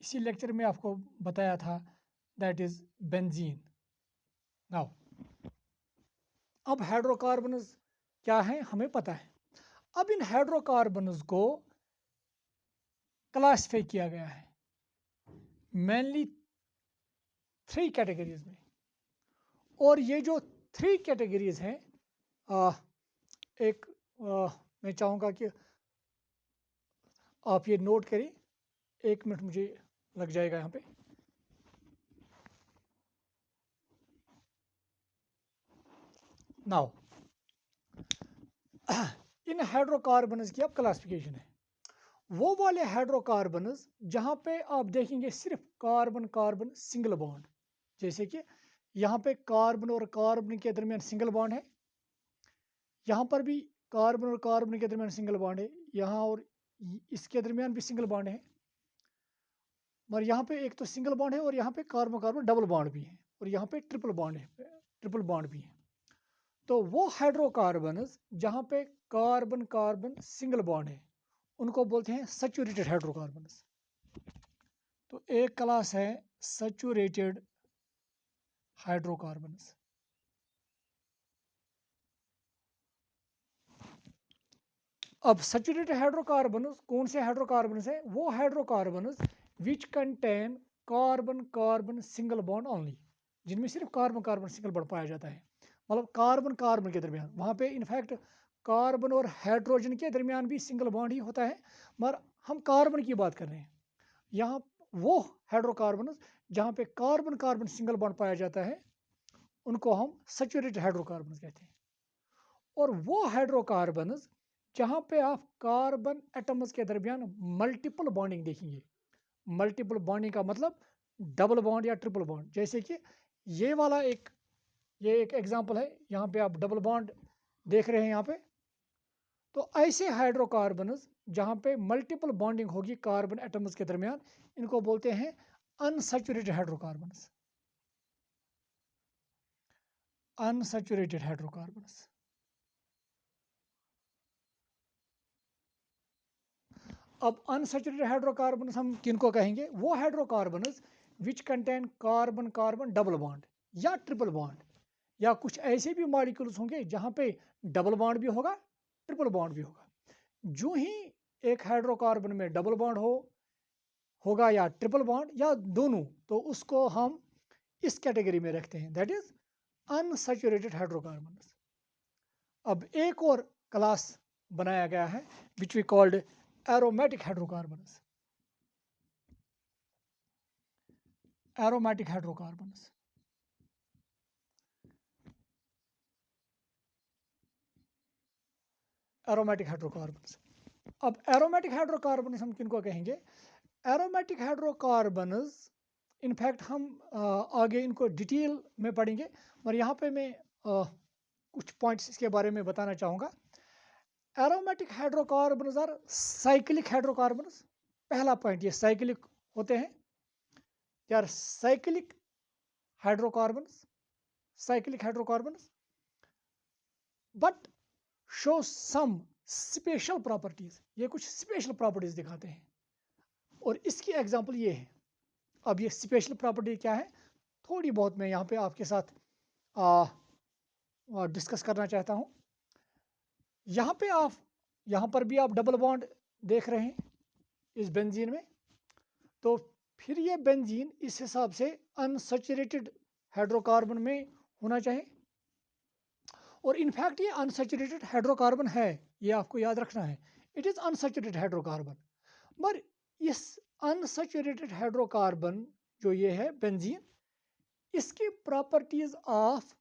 इसी लेक्चर में आपको बताया था, दैट इज बेंजीन। नाउ अब हाइड्रोकार्बन्स क्या है हमें पता है। अब इन हाइड्रोकार्बन्स को क्लासिफाई किया गया है मेनली 3 कैटेगरीज में, और ये जो 3 कैटेगरीज हैं एक मैं चाहूँगा कि आप ये नोट करें, 1 मिनट मुझे लग जाएगा यहाँ पे। नाउ इन हाइड्रोकार्बन्स की अब क्लासिफिकेशन है। वो वाले हाइड्रोकार्बन्स जहाँ पे आप देखेंगे सिर्फ कार्बन कार्बन सिंगल बॉन्ड, जैसे कि यहाँ पे कार्बन और कार्बन के दरमियान सिंगल बॉन्ड है, यहाँ पर भी कार्बन और कार्बन के दरमियान सिंगल बॉन्ड है, यहाँ और इसके दरमियान भी सिंगल बॉन्ड है, मगर यहाँ पे एक तो सिंगल बॉन्ड है और यहाँ पे कार्बन कार्बन डबल बॉन्ड भी है, और यहाँ पे ट्रिपल बॉन्ड है, ट्रिपल बॉन्ड भी है। तो वो हाइड्रोकार्बन्स जहाँ पे कार्बन कार्बन सिंगल बॉन्ड है उनको बोलते हैं सैचुरेटेड हाइड्रोकार्बन्स। तो एक क्लास है सैचुरेटेड हाइड्रोकार्बन्स। अब सैचुरेटेड हाइड्रोकार्बन्स कौन से हाइड्रोकार्बन्स है? वो hydrocarbons which contain carbon carbon single bond only, जिनमें सिर्फ कार्बन कार्बन सिंगल बॉन्ड पाया जाता है, मतलब कार्बन कार्बन के दरमियान। वहाँ पे इनफैक्ट कार्बन और हाइड्रोजन के दरमियान भी सिंगल बॉन्ड ही होता है, मगर हम कार्बन की बात कर रहे हैं यहाँ। वो हाइड्रोकार्बन्स जहाँ पे कार्बन कार्बन सिंगल बॉन्ड पाया जाता है उनको हम सैचुरेटेड हाइड्रोकार्बन्स कहते हैं। और वो हाइड्रोकार्बन्स जहाँ पे आप कार्बन एटम्स के दरमियान मल्टीपल बॉन्डिंग देखेंगे। मल्टीपल बॉन्डिंग का मतलब डबल बॉन्ड या ट्रिपल बॉन्ड, जैसे कि ये वाला ये एक एग्जांपल है, यहाँ पे आप डबल बॉन्ड देख रहे हैं यहाँ पे। तो ऐसे हाइड्रोकार्बन्स जहाँ पे मल्टीपल बॉन्डिंग होगी कार्बन एटम्स के दरमियान, इनको बोलते हैं अनसैचुरेटेड हाइड्रोकार्बन्स। Unsaturated hydrocarbons. अब अनसैचुरेटेड हाइड्रोकार्बन्स हम किनको कहेंगे? वो hydrocarbons which contain carbon carbon double bond या ट्रिपल बॉन्ड, या कुछ ऐसे भी मॉलिक्यूल्स होंगे जहाँ पे डबल बॉन्ड भी होगा ट्रिपल बॉन्ड भी होगा। जो ही एक हाइड्रोकार्बन में डबल बॉन्ड होगा या ट्रिपल बॉन्ड या दोनों, तो उसको हम इस कैटेगरी में रखते हैं, दैट इज अनसैचुरेटेड हाइड्रोकार्बन्स। अब एक और क्लास बनाया गया है which we called aromatic hydrocarbons. Aromatic hydrocarbons. Aromatic hydrocarbons. अब एरोमेटिक हाइड्रोकार्बन्स हम किनको कहेंगे? एरोमेटिक हाइड्रोकार्बन्स इनफैक्ट हम आगे इनको डिटेल में पढ़ेंगे, और यहाँ पे मैं कुछ पॉइंट्स इसके बारे में बताना चाहूँगा। Aromatic hydrocarbons are cyclic hydrocarbons. पहला पॉइंट ये साइक्लिक होते हैं, यार cyclic hydrocarbons, cyclic hydrocarbons but show some special properties. ये कुछ स्पेशल प्रॉपर्टीज दिखाते हैं, और इसकी एग्जांपल ये है। अब ये स्पेशल प्रॉपर्टी क्या है, थोड़ी बहुत मैं यहाँ पे आपके साथ डिस्कस करना चाहता हूँ। यहाँ पर भी आप डबल बॉन्ड देख रहे हैं इस बेंजीन में, तो फिर ये बेंजीन इस हिसाब से अनसैचुरेटेड हाइड्रोकार्बन में होना चाहिए, और इनफैक्ट ये अनसैचुरेटेड हाइड्रोकार्बन है, ये आपको याद रखना है, इट इज़ अनसैचुरेटेड हाइड्रोकार्बन। मगर इस अनसैचुरेटेड हाइड्रोकार्बन जो ये है बेंजीन, इसकी प्रॉपर्टीज ऑफ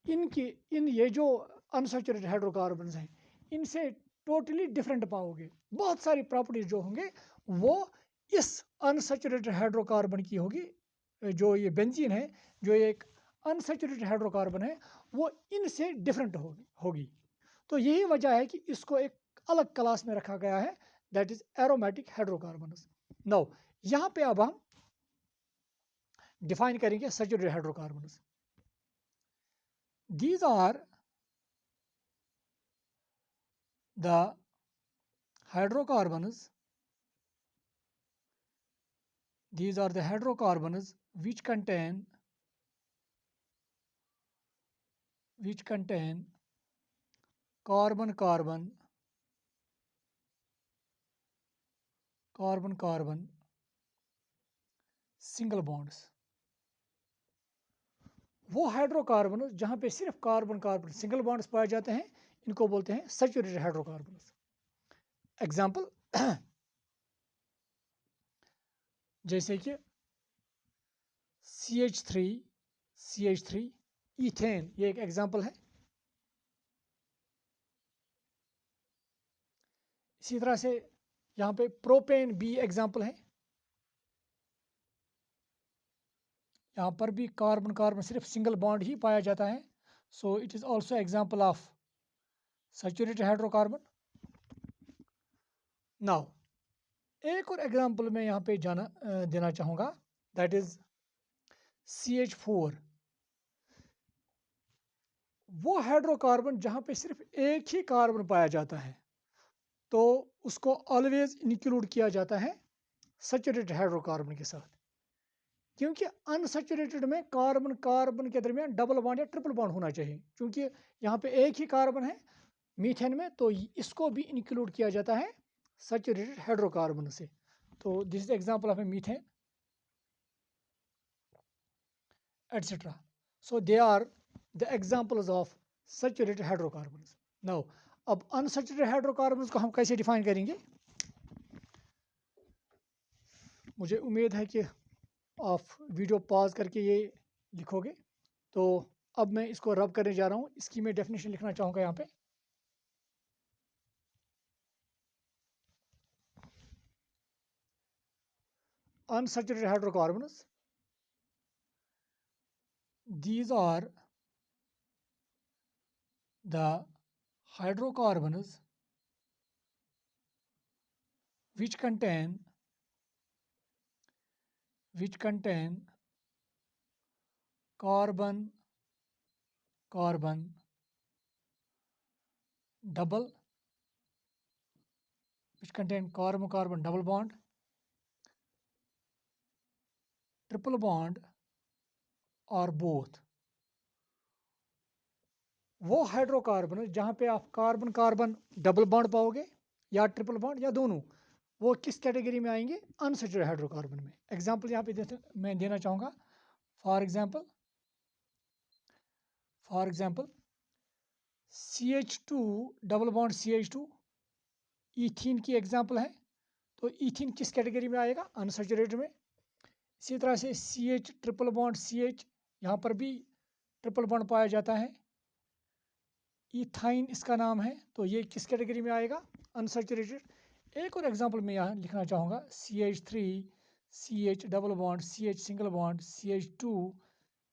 इन ये जो अनसैचुरेटेड हाइड्रोकार्बन्स हैं इनसे टोटली डिफरेंट पाओगे। बहुत सारी प्रॉपर्टीज जो होंगे वो इस अनसैचुरेटेड हाइड्रोकार्बन की होगी। जो ये बेंजीन है, जो एक अनसैचुरेटेड हाइड्रोकार्बन है, वो इनसे डिफरेंट होगी। तो यही वजह है कि इसको एक अलग क्लास में रखा गया है, that is aromatic hydrocarbons. Now यहाँ पे अब हम डिफाइन करेंगे saturated hydrocarbons. These are the hydrocarbons. These are the hydrocarbons which contain carbon carbon single bonds. वो हाइड्रोकार्बन जहाँ पे सिर्फ कार्बन कार्बन सिंगल बॉन्ड्स पाए जाते हैं, इनको बोलते हैं सैचुरेटेड हाइड्रोकार्बन्स। एग्जाम्पल जैसे कि CH3 ईथेन, ये एक एग्जाम्पल है। इसी तरह से यहाँ पे प्रोपेन भी एग्जाम्पल है। यहाँ पर भी कार्बन कार्बन सिर्फ सिंगल बॉन्ड ही पाया जाता है, so it is also example of saturated hydrocarbon. Now एक और एग्जाम्पल मैं यहाँ पे देना चाहूँगा, दैट इज CH4। वो हाइड्रोकार्बन जहाँ पे सिर्फ एक ही कार्बन पाया जाता है, तो उसको ऑलवेज इंक्लूड किया जाता है सैचुरेटेड हाइड्रोकार्बन के साथ, क्योंकि अनसैचुरेटेड में कार्बन कार्बन के दरमियान डबल बॉन्ड या ट्रिपल बॉन्ड होना चाहिए। क्योंकि यहाँ पे एक ही कार्बन है मीथेन में, तो इसको भी इंक्लूड किया जाता है सैचुरेटेड हाइड्रोकार्बन से। तो this is example of a methane etcetera. So they are the examples of saturated hydrocarbons. Now अब अनसैचुरेटेड हाइड्रोकार्बन्स को हम कैसे डिफाइन करेंगे? मुझे उम्मीद है कि आप वीडियो पॉज करके ये लिखोगे। तो अब मैं इसको रब करने जा रहा हूँ। इसकी मैं डेफिनेशन लिखना चाहूँगा यहाँ पे। Unsaturated hydrocarbons, these are the hydrocarbons which contain carbon carbon double, which contain carbon carbon double bond, triple bond और बोथ। वो हाइड्रोकार्बन जहाँ पे आप कार्बन कार्बन डबल बॉन्ड पाओगे या ट्रिपल बॉन्ड या दोनों, वो किस कैटेगरी में आएंगे? अनसैचुरेटेड हाइड्रोकार्बन में। एग्जांपल यहाँ पे मैं देना चाहूँगा। For example CH2 double bond CH2 ethene की एग्जांपल है, तो ईथीन किस कैटेगरी में आएगा? अनसैचुरेटेड में। इसी तरह से CH ट्रिपल बॉन्ड CH, यहाँ पर भी ट्रिपल बॉन्ड पाया जाता है, इथाइन इसका नाम है, तो ये किस कैटेगरी में आएगा? अनसैचुरेटेड। एक और एग्जांपल मैं यहाँ लिखना चाहूँगा, CH3 CH double bond CH single bond CH2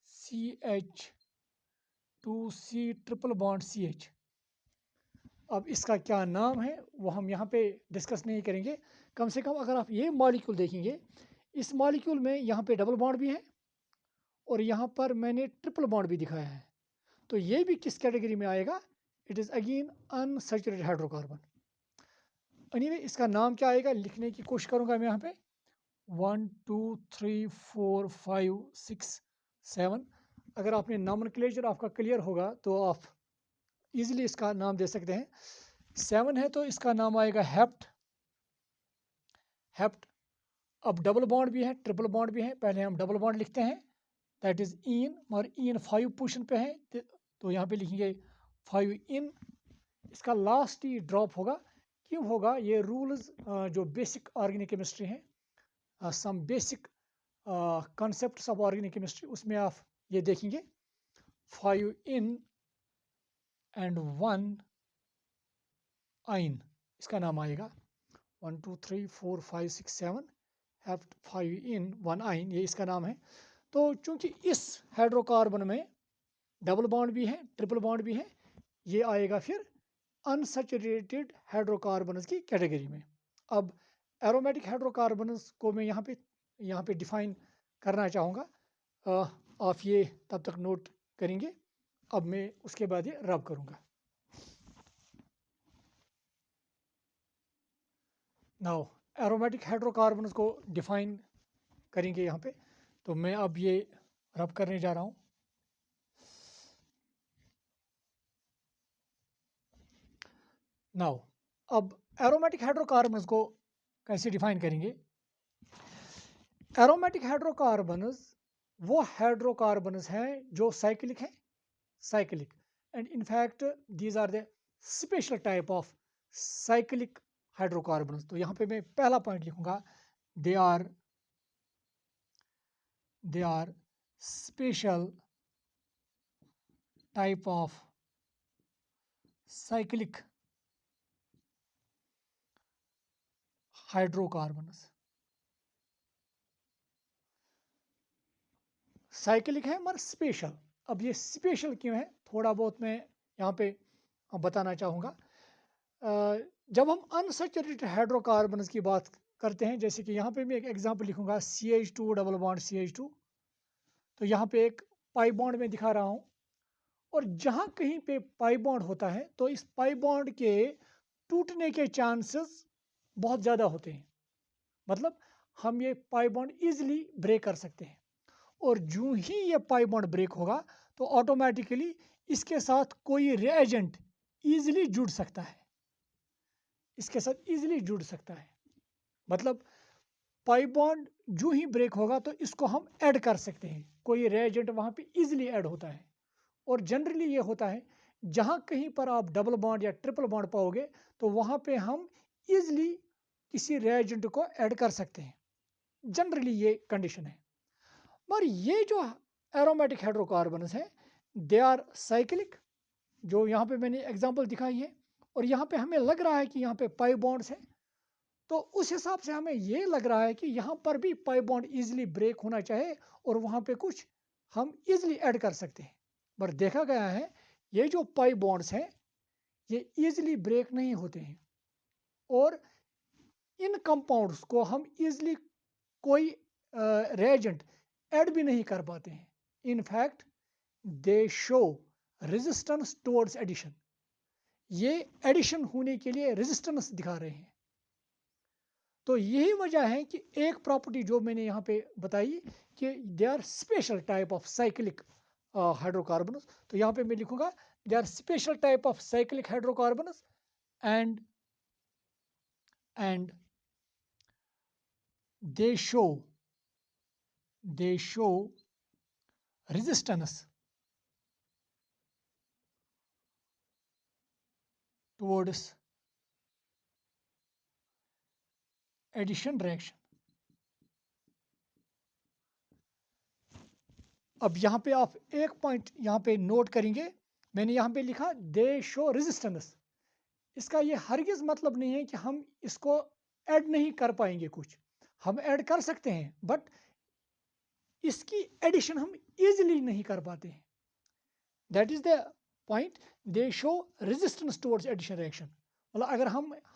CH2C triple bond CH। अब इसका क्या नाम है वो हम यहाँ पे डिस्कस नहीं करेंगे। कम से कम अगर आप ये मॉलिक्यूल देखेंगे, इस मॉलिक्यूल में यहाँ पे डबल बॉन्ड भी है और यहाँ पर मैंने ट्रिपल बॉन्ड भी दिखाया है, तो ये भी किस कैटेगरी में आएगा? It is again unsaturated hydrocarbon. Anyway इसका नाम क्या आएगा लिखने की कोशिश करूँगा मैं यहाँ पे। 1 2 3 4 5 6 7। अगर आपने नॉमेनक्लेचर आपका क्लियर होगा तो आप इजीली इसका नाम दे सकते हैं। 7 है तो इसका नाम आएगा हेप्ट। अब डबल बॉन्ड भी है, ट्रिपल बॉन्ड भी है। पहले हम डबल बॉन्ड लिखते हैं, दैट इज इन, और इन 5 पोजीशन पे है, तो यहाँ पे लिखेंगे 5 इन। इसका लास्ट ही ड्रॉप होगा। क्यों होगा? ये रूल्स जो बेसिक ऑर्गेनिक केमिस्ट्री है, some basic concepts of organic chemistry, उसमें आप ये देखेंगे 5 इन एंड 1 आइन, इसका नाम आएगा 1 2 3 4 5 6 7 हेप्ट 5 इन 1 आइन, ये इसका नाम है। तो चूंकि इस हाइड्रोकार्बन में डबल बॉन्ड भी है, ट्रिपल बॉन्ड भी है, ये आएगा फिर अनसैचुरेटेड हाइड्रोकार्बन्स की कैटेगरी में। अब एरोमेटिक हाइड्रोकार्बन्स को मैं यहाँ पे डिफाइन करना चाहूँगा। आप ये तब तक नोट करेंगे। अब मैं उसके बाद ये रब करूँगा। नाउ एरोमेटिक हाइड्रोकार्बन्स को डिफाइन करेंगे यहाँ पे, तो मैं अब ये रब करने जा रहा हूँ। नाउ अब एरोमेटिक हाइड्रोकार्बन्स को कैसे डिफाइन करेंगे? एरोमेटिक हाइड्रोकार्बन्स वो हाइड्रोकार्बन्स हैं जो साइक्लिक हैं, cyclic, and in fact these are the special type of cyclic hydrocarbons. तो यहाँ पे मैं पहला पॉइंट लिखूंगा, they are special type of cyclic hydrocarbons. Cyclic है मगर स्पेशल। अब ये स्पेशल क्यों है, थोड़ा बहुत मैं यहाँ पे बताना चाहूँगा। जब हम अनसैचुरेटेड हाइड्रोकार्बन्स की बात करते हैं, जैसे कि यहाँ पे मैं एक एग्जांपल लिखूंगा, CH2 डबल बॉन्ड CH2। तो यहाँ पे एक पाई बॉन्ड में दिखा रहा हूँ, और जहाँ कहीं पे पाई बॉन्ड होता है तो इस पाई बॉन्ड के टूटने के चांसेस बहुत ज़्यादा होते हैं। मतलब हम ये पाई बॉन्ड ईजिली ब्रेक कर सकते हैं, और जो ही ये पाई बॉन्ड ब्रेक होगा तो ऑटोमेटिकली इसके साथ कोई रिएजेंट ईजिली जुड़ सकता है, इसके साथ ईजिली जुड़ सकता है। मतलब पाई बॉन्ड जो ही ब्रेक होगा तो इसको हम ऐड कर सकते हैं, कोई रिएजेंट वहाँ पे ईजिली ऐड होता है। और जनरली ये होता है, जहाँ कहीं पर आप डबल बॉन्ड या ट्रिपल बॉन्ड पाओगे तो वहाँ पे हम ईजिली किसी रिएजेंट को ऐड कर सकते हैं। जनरली ये कंडीशन है। पर ये जो एरोमेटिक हाइड्रोकार्बन्स हैं, दे आर साइक्लिक, जो यहाँ पे मैंने एग्जांपल दिखाई है, और यहाँ पे हमें लग रहा है कि यहाँ पे पाई बॉन्ड्स हैं, तो उस हिसाब से हमें ये लग रहा है कि यहाँ पर भी पाई बॉन्ड ईजिली ब्रेक होना चाहिए और वहाँ पे कुछ हम ईजिली ऐड कर सकते हैं। पर देखा गया है ये जो पाई बॉन्ड्स हैं ये ईजिली ब्रेक नहीं होते हैं, और इन कंपाउंड्स को हम ईजिली कोई reagent ऐड भी नहीं कर पाते हैं। In fact they show resistance towards addition, ये एडिशन होने के लिए रेजिस्टेंस दिखा रहे हैं। तो यही वजह है कि एक प्रॉपर्टी जो मैंने यहाँ पे बताई कि they are special type of cyclic hydrocarbons. तो यहाँ पे मैं लिखूंगा, they are special type of cyclic hydrocarbons and they show resistance towards addition reaction। अब यहाँ पे आप एक पॉइंट यहाँ पे नोट करेंगे, मैंने यहाँ पे लिखा दे शो रेजिस्टेंस। इसका ये हरगिज मतलब नहीं है कि हम इसको ऐड नहीं कर पाएंगे, कुछ हम ऐड कर सकते हैं, बट इसकी एडिशन हम इजीली नहीं कर पाते हैं। That is the point, they show resistance towards addition reaction. मतलब अगर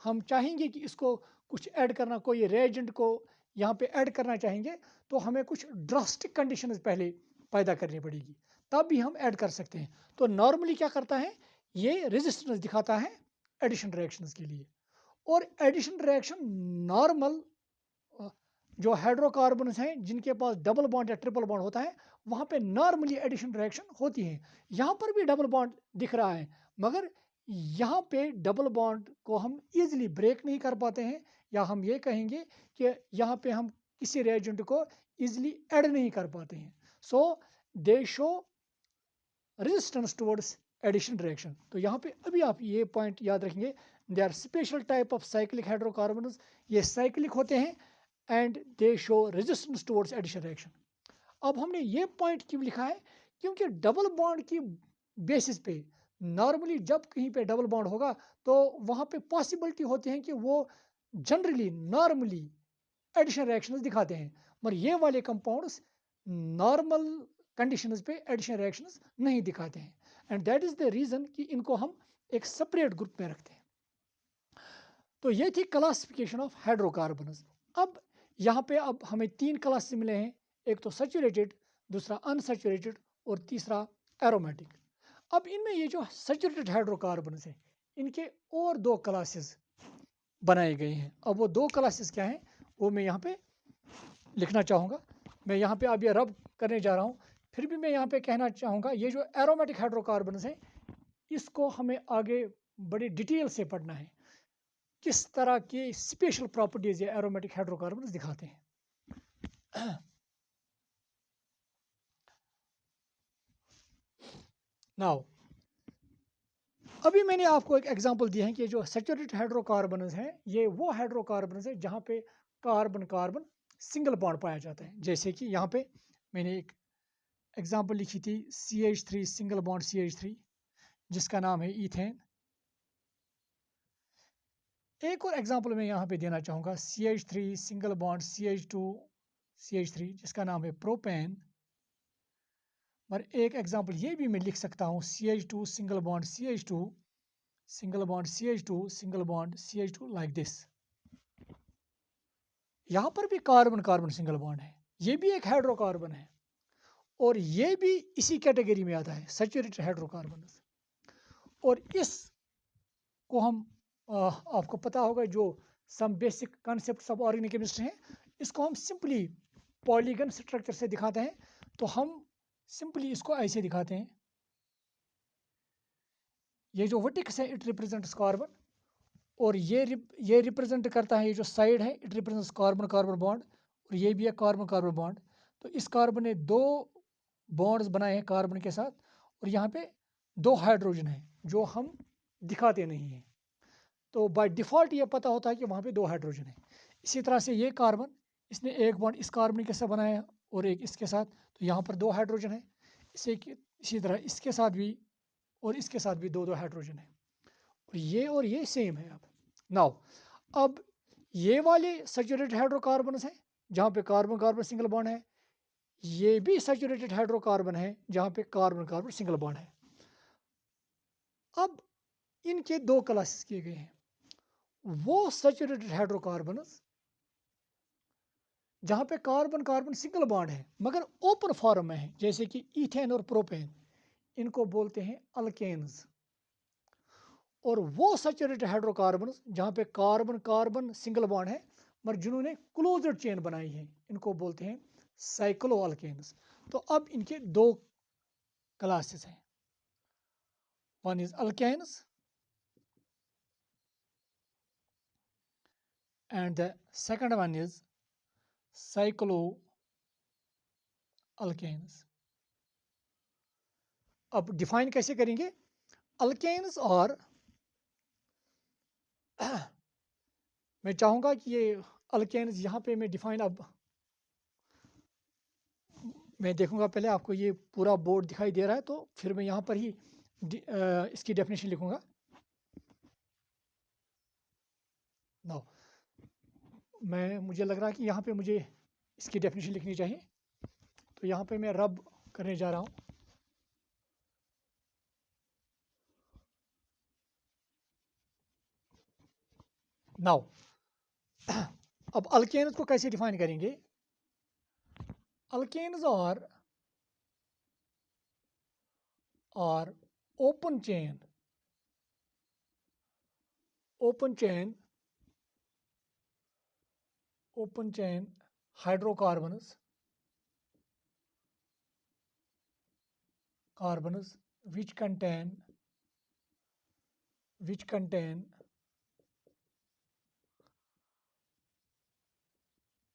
हम चाहेंगे कि इसको कुछ ऐड करना, कोई रिएजेंट को यहाँ पे ऐड करना चाहेंगे, तो हमें कुछ ड्रास्टिक कंडीशंस पहले पैदा करनी पड़ेगी, तब भी हम ऐड कर सकते हैं। तो नॉर्मली क्या करता है, ये रेजिस्टेंस दिखाता है एडिशन रिएक्शंस के लिए। और एडिशन रिएक्शन नॉर्मल जो हाइड्रोकार्बन्स हैं जिनके पास डबल बॉन्ड या ट्रिपल बॉन्ड होता है, वहाँ पे नॉर्मली एडिशन रिएक्शन होती है। यहाँ पर भी डबल बॉन्ड दिख रहा है, मगर यहाँ पे डबल बॉन्ड को हम इजीली ब्रेक नहीं कर पाते हैं, या हम ये कहेंगे कि यहाँ पे हम किसी रिएजेंट को इजीली ऐड नहीं कर पाते हैं। So they show resistance towards addition reaction. तो यहाँ पे अभी आप ये पॉइंट याद रखेंगे, they are special type of cyclic hydrocarbons, ये साइक्लिक होते हैं, and they show resistance towards addition reaction. अब हमने ये पॉइंट क्यों लिखा है, क्योंकि डबल बॉन्ड की बेसिस पे नॉर्मली जब कहीं पे डबल बॉन्ड होगा तो वहाँ पे पॉसिबिलिटी होती है कि वो जनरली नॉर्मली एडिशन रिएक्शंस दिखाते हैं, मगर ये वाले कंपाउंड्स नॉर्मल कंडीशंस पे एडिशन रिएक्शंस नहीं दिखाते हैं, and that is the reason कि इनको हम एक सेपरेट ग्रुप में रखते हैं। तो ये थी क्लासिफिकेशन ऑफ हाइड्रोकार्बन्स। अब यहाँ पे अब हमें 3 क्लास मिले हैं, एक तो सैचुरेटेड, दूसरा अनसैचुरेटेड, और तीसरा एरोमेटिक। अब इनमें ये जो सैचुरेटेड हाइड्रोकार्बन्स हैं, इनके और 2 क्लासेस बनाए गए हैं। अब वो 2 क्लासेस क्या हैं वो मैं यहाँ पे लिखना चाहूँगा। मैं यहाँ पे अब ये रब करने जा रहा हूँ, फिर भी मैं यहाँ पे कहना चाहूँगा, ये जो एरोमेटिक हाइड्रोकार्बन्स हैं इसको हमें आगे बड़ी डिटेल से पढ़ना है, किस तरह की स्पेशल प्रॉपर्टीज ये एरोमेटिक हाइड्रोकार्बन्स दिखाते हैं। नाउ अभी मैंने आपको एक एग्जांपल दिया है कि जो सैचुरेटेड हाइड्रोकार्बन्स हैं ये वो हाइड्रोकार्बन्स हैं जहाँ पे कार्बन कार्बन सिंगल बॉन्ड पाया जाता है। जैसे कि यहाँ पे मैंने एक एग्जांपल लिखी थी CH3 सिंगल बॉन्ड CH3 जिसका नाम है ईथेन। एक और एग्जांपल मैं यहाँ पे देना चाहूँगा CH3 single bond CH2 CH3 जिसका नाम है प्रोपेन। और एक एग्जांपल ये भी मैं लिख सकता हूँ CH2 single bond CH2 single bond CH2 single bond CH2 like this. यहाँ पर भी कार्बन कार्बन सिंगल बॉन्ड है, ये भी एक हाइड्रोकार्बन है और ये भी इसी कैटेगरी में आता है सैचुरेटेड हाइड्रोकार्बन। और इस को हम आपको पता होगा जो some basic concept of organic chemistry हैं, इसको हम सिंपली पॉलीगन स्ट्रक्चर से दिखाते हैं। तो हम सिंपली इसको ऐसे दिखाते हैं, ये जो वर्टेक्स है इट रिप्रेजेंट्स कार्बन और ये रिप्रेजेंट करता है, ये जो साइड है it represents carbon carbon bond और ये भी है कार्बन कार्बन बॉन्ड। तो इस कार्बन ने दो बॉन्ड्स बनाए हैं कार्बन के साथ और यहाँ पे दो हाइड्रोजन है जो हम दिखाते नहीं हैं। तो बाय डिफ़ॉल्ट ये पता होता है कि वहाँ पे दो हाइड्रोजन है। इसी तरह से ये कार्बन इसने एक बॉन्ड इस कार्बन के साथ बनाया और एक इसके साथ, तो यहाँ पर दो हाइड्रोजन है। इसी तरह इसके साथ भी और इसके साथ भी दो दो हाइड्रोजन है और ये सेम है। अब नाउ अब ये वाले सैचुरेटेड हाइड्रोकार्बन्स हैं जहाँ पे कार्बन कार्बन सिंगल बॉन्ड है, ये भी सैचुरेटेड हाइड्रोकार्बन है जहाँ पे कार्बन कार्बन सिंगल बॉन्ड है। अब इनके दो क्लासेस किए गए हैं, वो सैचुरेटेड हाइड्रोकार्बन्स जहाँ पे कार्बन कार्बन सिंगल बॉन्ड है मगर ओपन फॉर्म में है, जैसे कि ईथेन और प्रोपेन, इनको बोलते हैं अल्केन्स। और वो सैचुरेटेड हाइड्रोकार्बन्स जहाँ पे कार्बन कार्बन सिंगल बॉन्ड है मगर जिन्होंने क्लोज्ड चेन बनाई है, इनको बोलते हैं साइक्लो अल्केन्स। तो अब इनके दो क्लासेस हैं, one is alkanes and the second one is cyclo alkanes. अब डिफाइन कैसे करेंगे? अल्केन्स और मैं चाहूँगा कि ये अल्केन्स यहाँ पे मैं डिफाइन अब मैं देखूँगा, पहले आपको ये पूरा बोर्ड दिखाई दे रहा है तो फिर मैं यहाँ पर ही इसकी डेफिनेशन लिखूँगा। नो मुझे लग रहा है कि यहाँ पे मुझे इसकी डेफिनेशन लिखनी चाहिए, तो यहाँ पे मैं रब करने जा रहा हूँ। नाउ अब अल्केन्स को कैसे डिफाइन करेंगे? Alkanes are open chain hydrocarbons which contain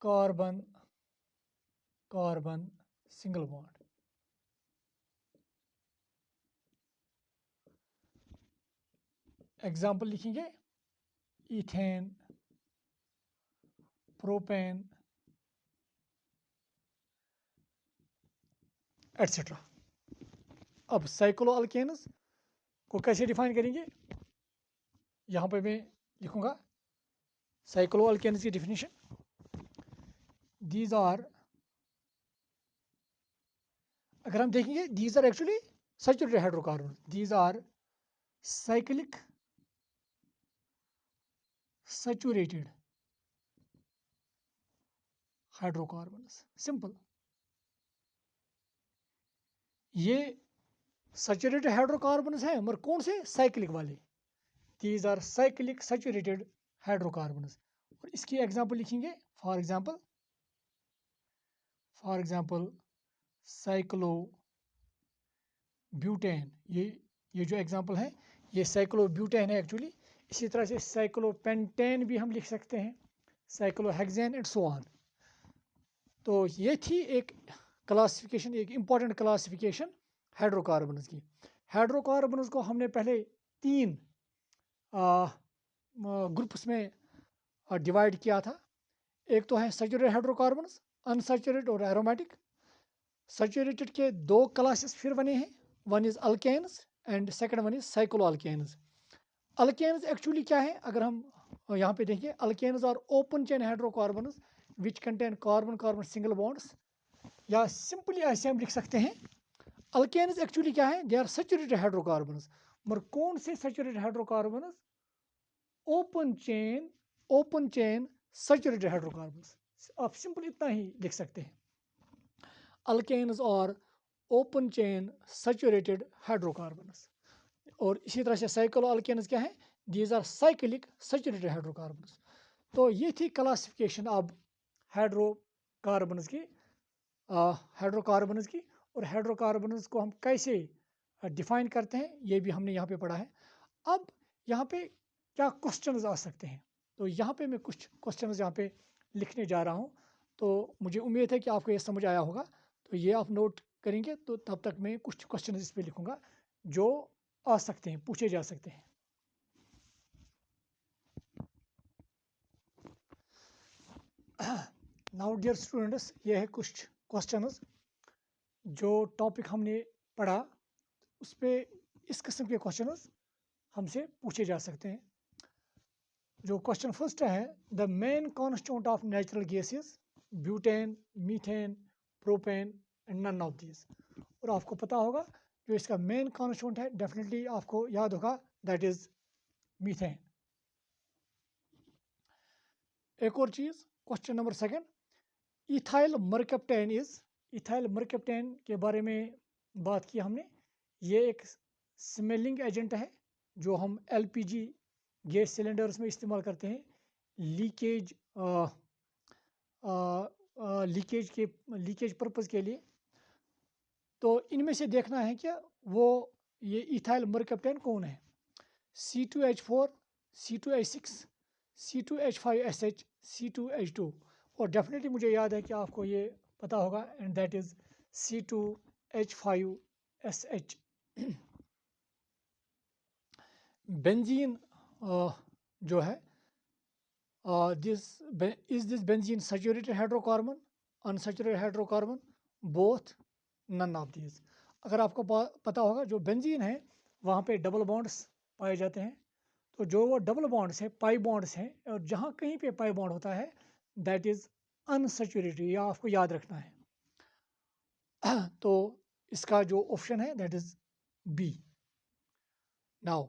carbon carbon single bond. Example लिखेंगे ईथेन, प्रोपेन एटसेट्रा। अब साइक्लो अल्केन्स को कैसे डिफाइन करेंगे? यहाँ पे मैं लिखूँगा साइक्लो अल्केन्स की डिफिनीशन। दीज आर, अगर हम देखेंगे these are actually saturated hydrocarbon, these are cyclic saturated hydrocarbons. Simple, ये सैचुरेटेड हाइड्रोकार्बन्स हैं मगर कौन से? साइक्लिक वाले। These are cyclic saturated hydrocarbons. और इसकी एग्जांपल लिखेंगे, फॉर एग्जांपल साइक्लो ब्यूटेन। ये जो एग्जांपल है ये साइक्लो ब्यूटेन है एक्चुअली। इसी तरह से साइक्लो पेंटेन भी हम लिख सकते हैं, cyclo hexane and so on. तो ये थी एक क्लासिफिकेशन, एक इम्पॉर्टेंट क्लासिफिकेशन हाइड्रोकार्बन्स की। हाइड्रोकार्बन्स को हमने पहले 3 ग्रुप्स में डिवाइड किया था। एक तो है सैचुरेटेड हाइड्रोकार्बन्स, अनसैचुरेटेड और एरोमेटिक। सैचुरेटेड के 2 क्लासेस फिर बने हैं, one is alkanes and second one is cyclo alkanes. Alkanes actually क्या है, अगर हम यहाँ पे देखिए, alkanes are open chain hydrocarbons which contain carbon carbon single bonds, या सिंपली ऐसे हम लिख सकते हैं अल्केन्स एक्चुअली क्या है, दे आर सैचुरेटेड हाइड्रोकार्बन्स। मगर कौन से saturated hydrocarbons? Open chain saturated hydrocarbons. आप सिंपल इतना ही लिख सकते हैं, alkanes are open chain saturated hydrocarbons. और इसी तरह से साइक्लो अल्केन्स क्या है, these are cyclic saturated hydrocarbons. तो ये थी क्लासिफिकेशन अब हाइड्रोकार्बन्स की और हाइड्रोकार्बन्स को हम कैसे डिफाइन करते हैं, ये भी हमने यहाँ पे पढ़ा है। अब यहाँ पे क्या क्वेश्चंस आ सकते हैं, तो यहाँ पे मैं कुछ क्वेश्चंस यहाँ पे लिखने जा रहा हूँ। तो मुझे उम्मीद है कि आपको ये समझ आया होगा, तो ये आप नोट करेंगे, तो तब तक मैं कुछ क्वेश्चंस इस पे लिखूँगा जो आ सकते हैं, पूछे जा सकते हैं। नाउ डियर स्टूडेंट्स, ये है कुछ क्वेश्चंस जो टॉपिक हमने पढ़ा, उस पर इस किस्म के क्वेश्चंस हमसे पूछे जा सकते हैं। जो क्वेश्चन फर्स्ट है, the main constituent of natural gases butane, methane, propane and none of these. और आपको पता होगा जो इसका मेन कॉन्स्टिट्यूएंट है, डेफिनेटली आपको याद होगा, दैट इज मीथेन। एक और चीज, क्वेश्चन नंबर सेकंड, इथाइल मरकैप्टेन के बारे में बात की हमने। ये एक स्मेलिंग एजेंट है जो हम एलपीजी गैस सिलेंडर्स में इस्तेमाल करते हैं, लीकेज पर्पज़ के लिए। तो इनमें से देखना है कि वो ये इथाइल मरकैप्टेन कौन है। C2H4, C2H6, C2H5SH, C2H2। और डेफिनेटली मुझे याद है कि आपको ये पता होगा, and that is C2H5SH। Benzene जो है, this benzene saturated hydrocarbon, unsaturated hydrocarbon, both, none of these. अगर आपको पता होगा, जो बेंजीन है वहाँ पे डबल बॉन्ड्स पाए जाते हैं। तो जो वो डबल बॉन्ड्स हैं, पाई बॉन्ड्स हैं, और जहाँ कहीं पे पाई बॉन्ड होता है दैट इज अनसैचुरेटेड, या आपको याद रखना है। तो इसका जो ऑप्शन है दैट इज बी। नाउ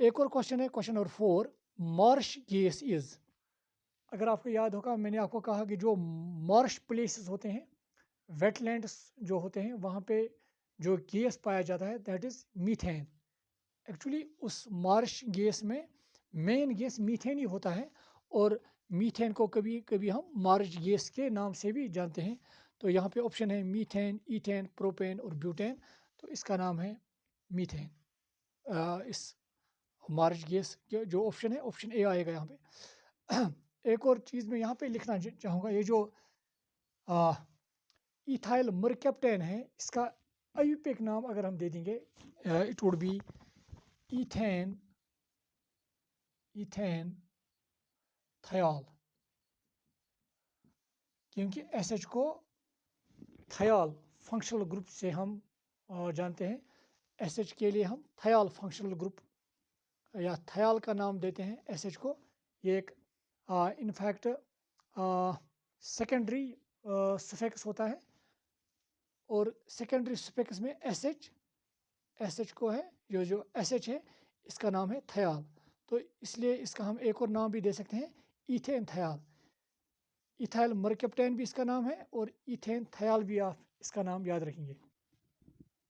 एक और क्वेश्चन है, question number 4, Marsh gas is. अगर आपको याद होगा, मैंने आपको कहा कि जो मार्श प्लेसेस होते हैं, वेटलैंड्स जो होते हैं, वहाँ पे जो गैस पाया जाता है दैट इज मीथेन। एक्चुअली उस मार्श गैस में मेन गैस मीथेन ही होता है, और मीथेन को कभी कभी हम मार्श गैस के नाम से भी जानते हैं। तो यहाँ पे ऑप्शन है मीथेन, ईथेन, प्रोपेन और ब्यूटेन। तो इसका नाम है मीथेन। इस मार्श गैस जो ऑप्शन है, ऑप्शन ए आएगा यहाँ पे। एक और चीज़ मैं यहाँ पे लिखना चाहूँगा, ये जो इथाइल मरकैप्टेन है, इसका आयुर्वेदिक नाम अगर हम दे देंगे, it would be ethane thiol, क्योंकि एसएच को थायोल फंक्शनल ग्रुप से हम जानते हैं। एसएच के लिए हम थायोल फंक्शनल ग्रुप या थायोल का नाम देते हैं एसएच को। ये एक इनफैक्ट सेकेंडरी सफिक्स होता है, और सेकेंडरी सफिक्स में एसएच को है, जो एसएच है इसका नाम है थायोल। तो इसलिए इसका हम एक और नाम भी दे सकते हैं, ईथेन थायोल। इथाइल मरकैप्टेन भी इसका नाम है, और ईथेन थायोल भी आप इसका नाम याद रखेंगे।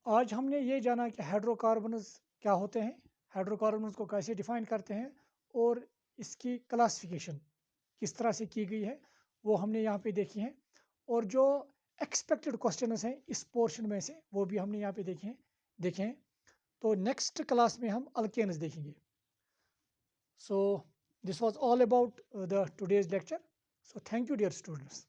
आज हमने ये जाना कि हाइड्रोकार्बन्स क्या होते हैं, हाइड्रोकार्बन्स को कैसे डिफाइन करते हैं, और इसकी क्लासिफिकेशन किस तरह से की गई है वो हमने यहाँ पे देखी है। और जो एक्सपेक्टेड क्वेश्चंस हैं इस पोर्शन में से, वो भी हमने यहाँ पे देखे हैं। तो नेक्स्ट क्लास में हम अल्केन्स देखेंगे। So this was all about the today's lecture. So thank you, dear students.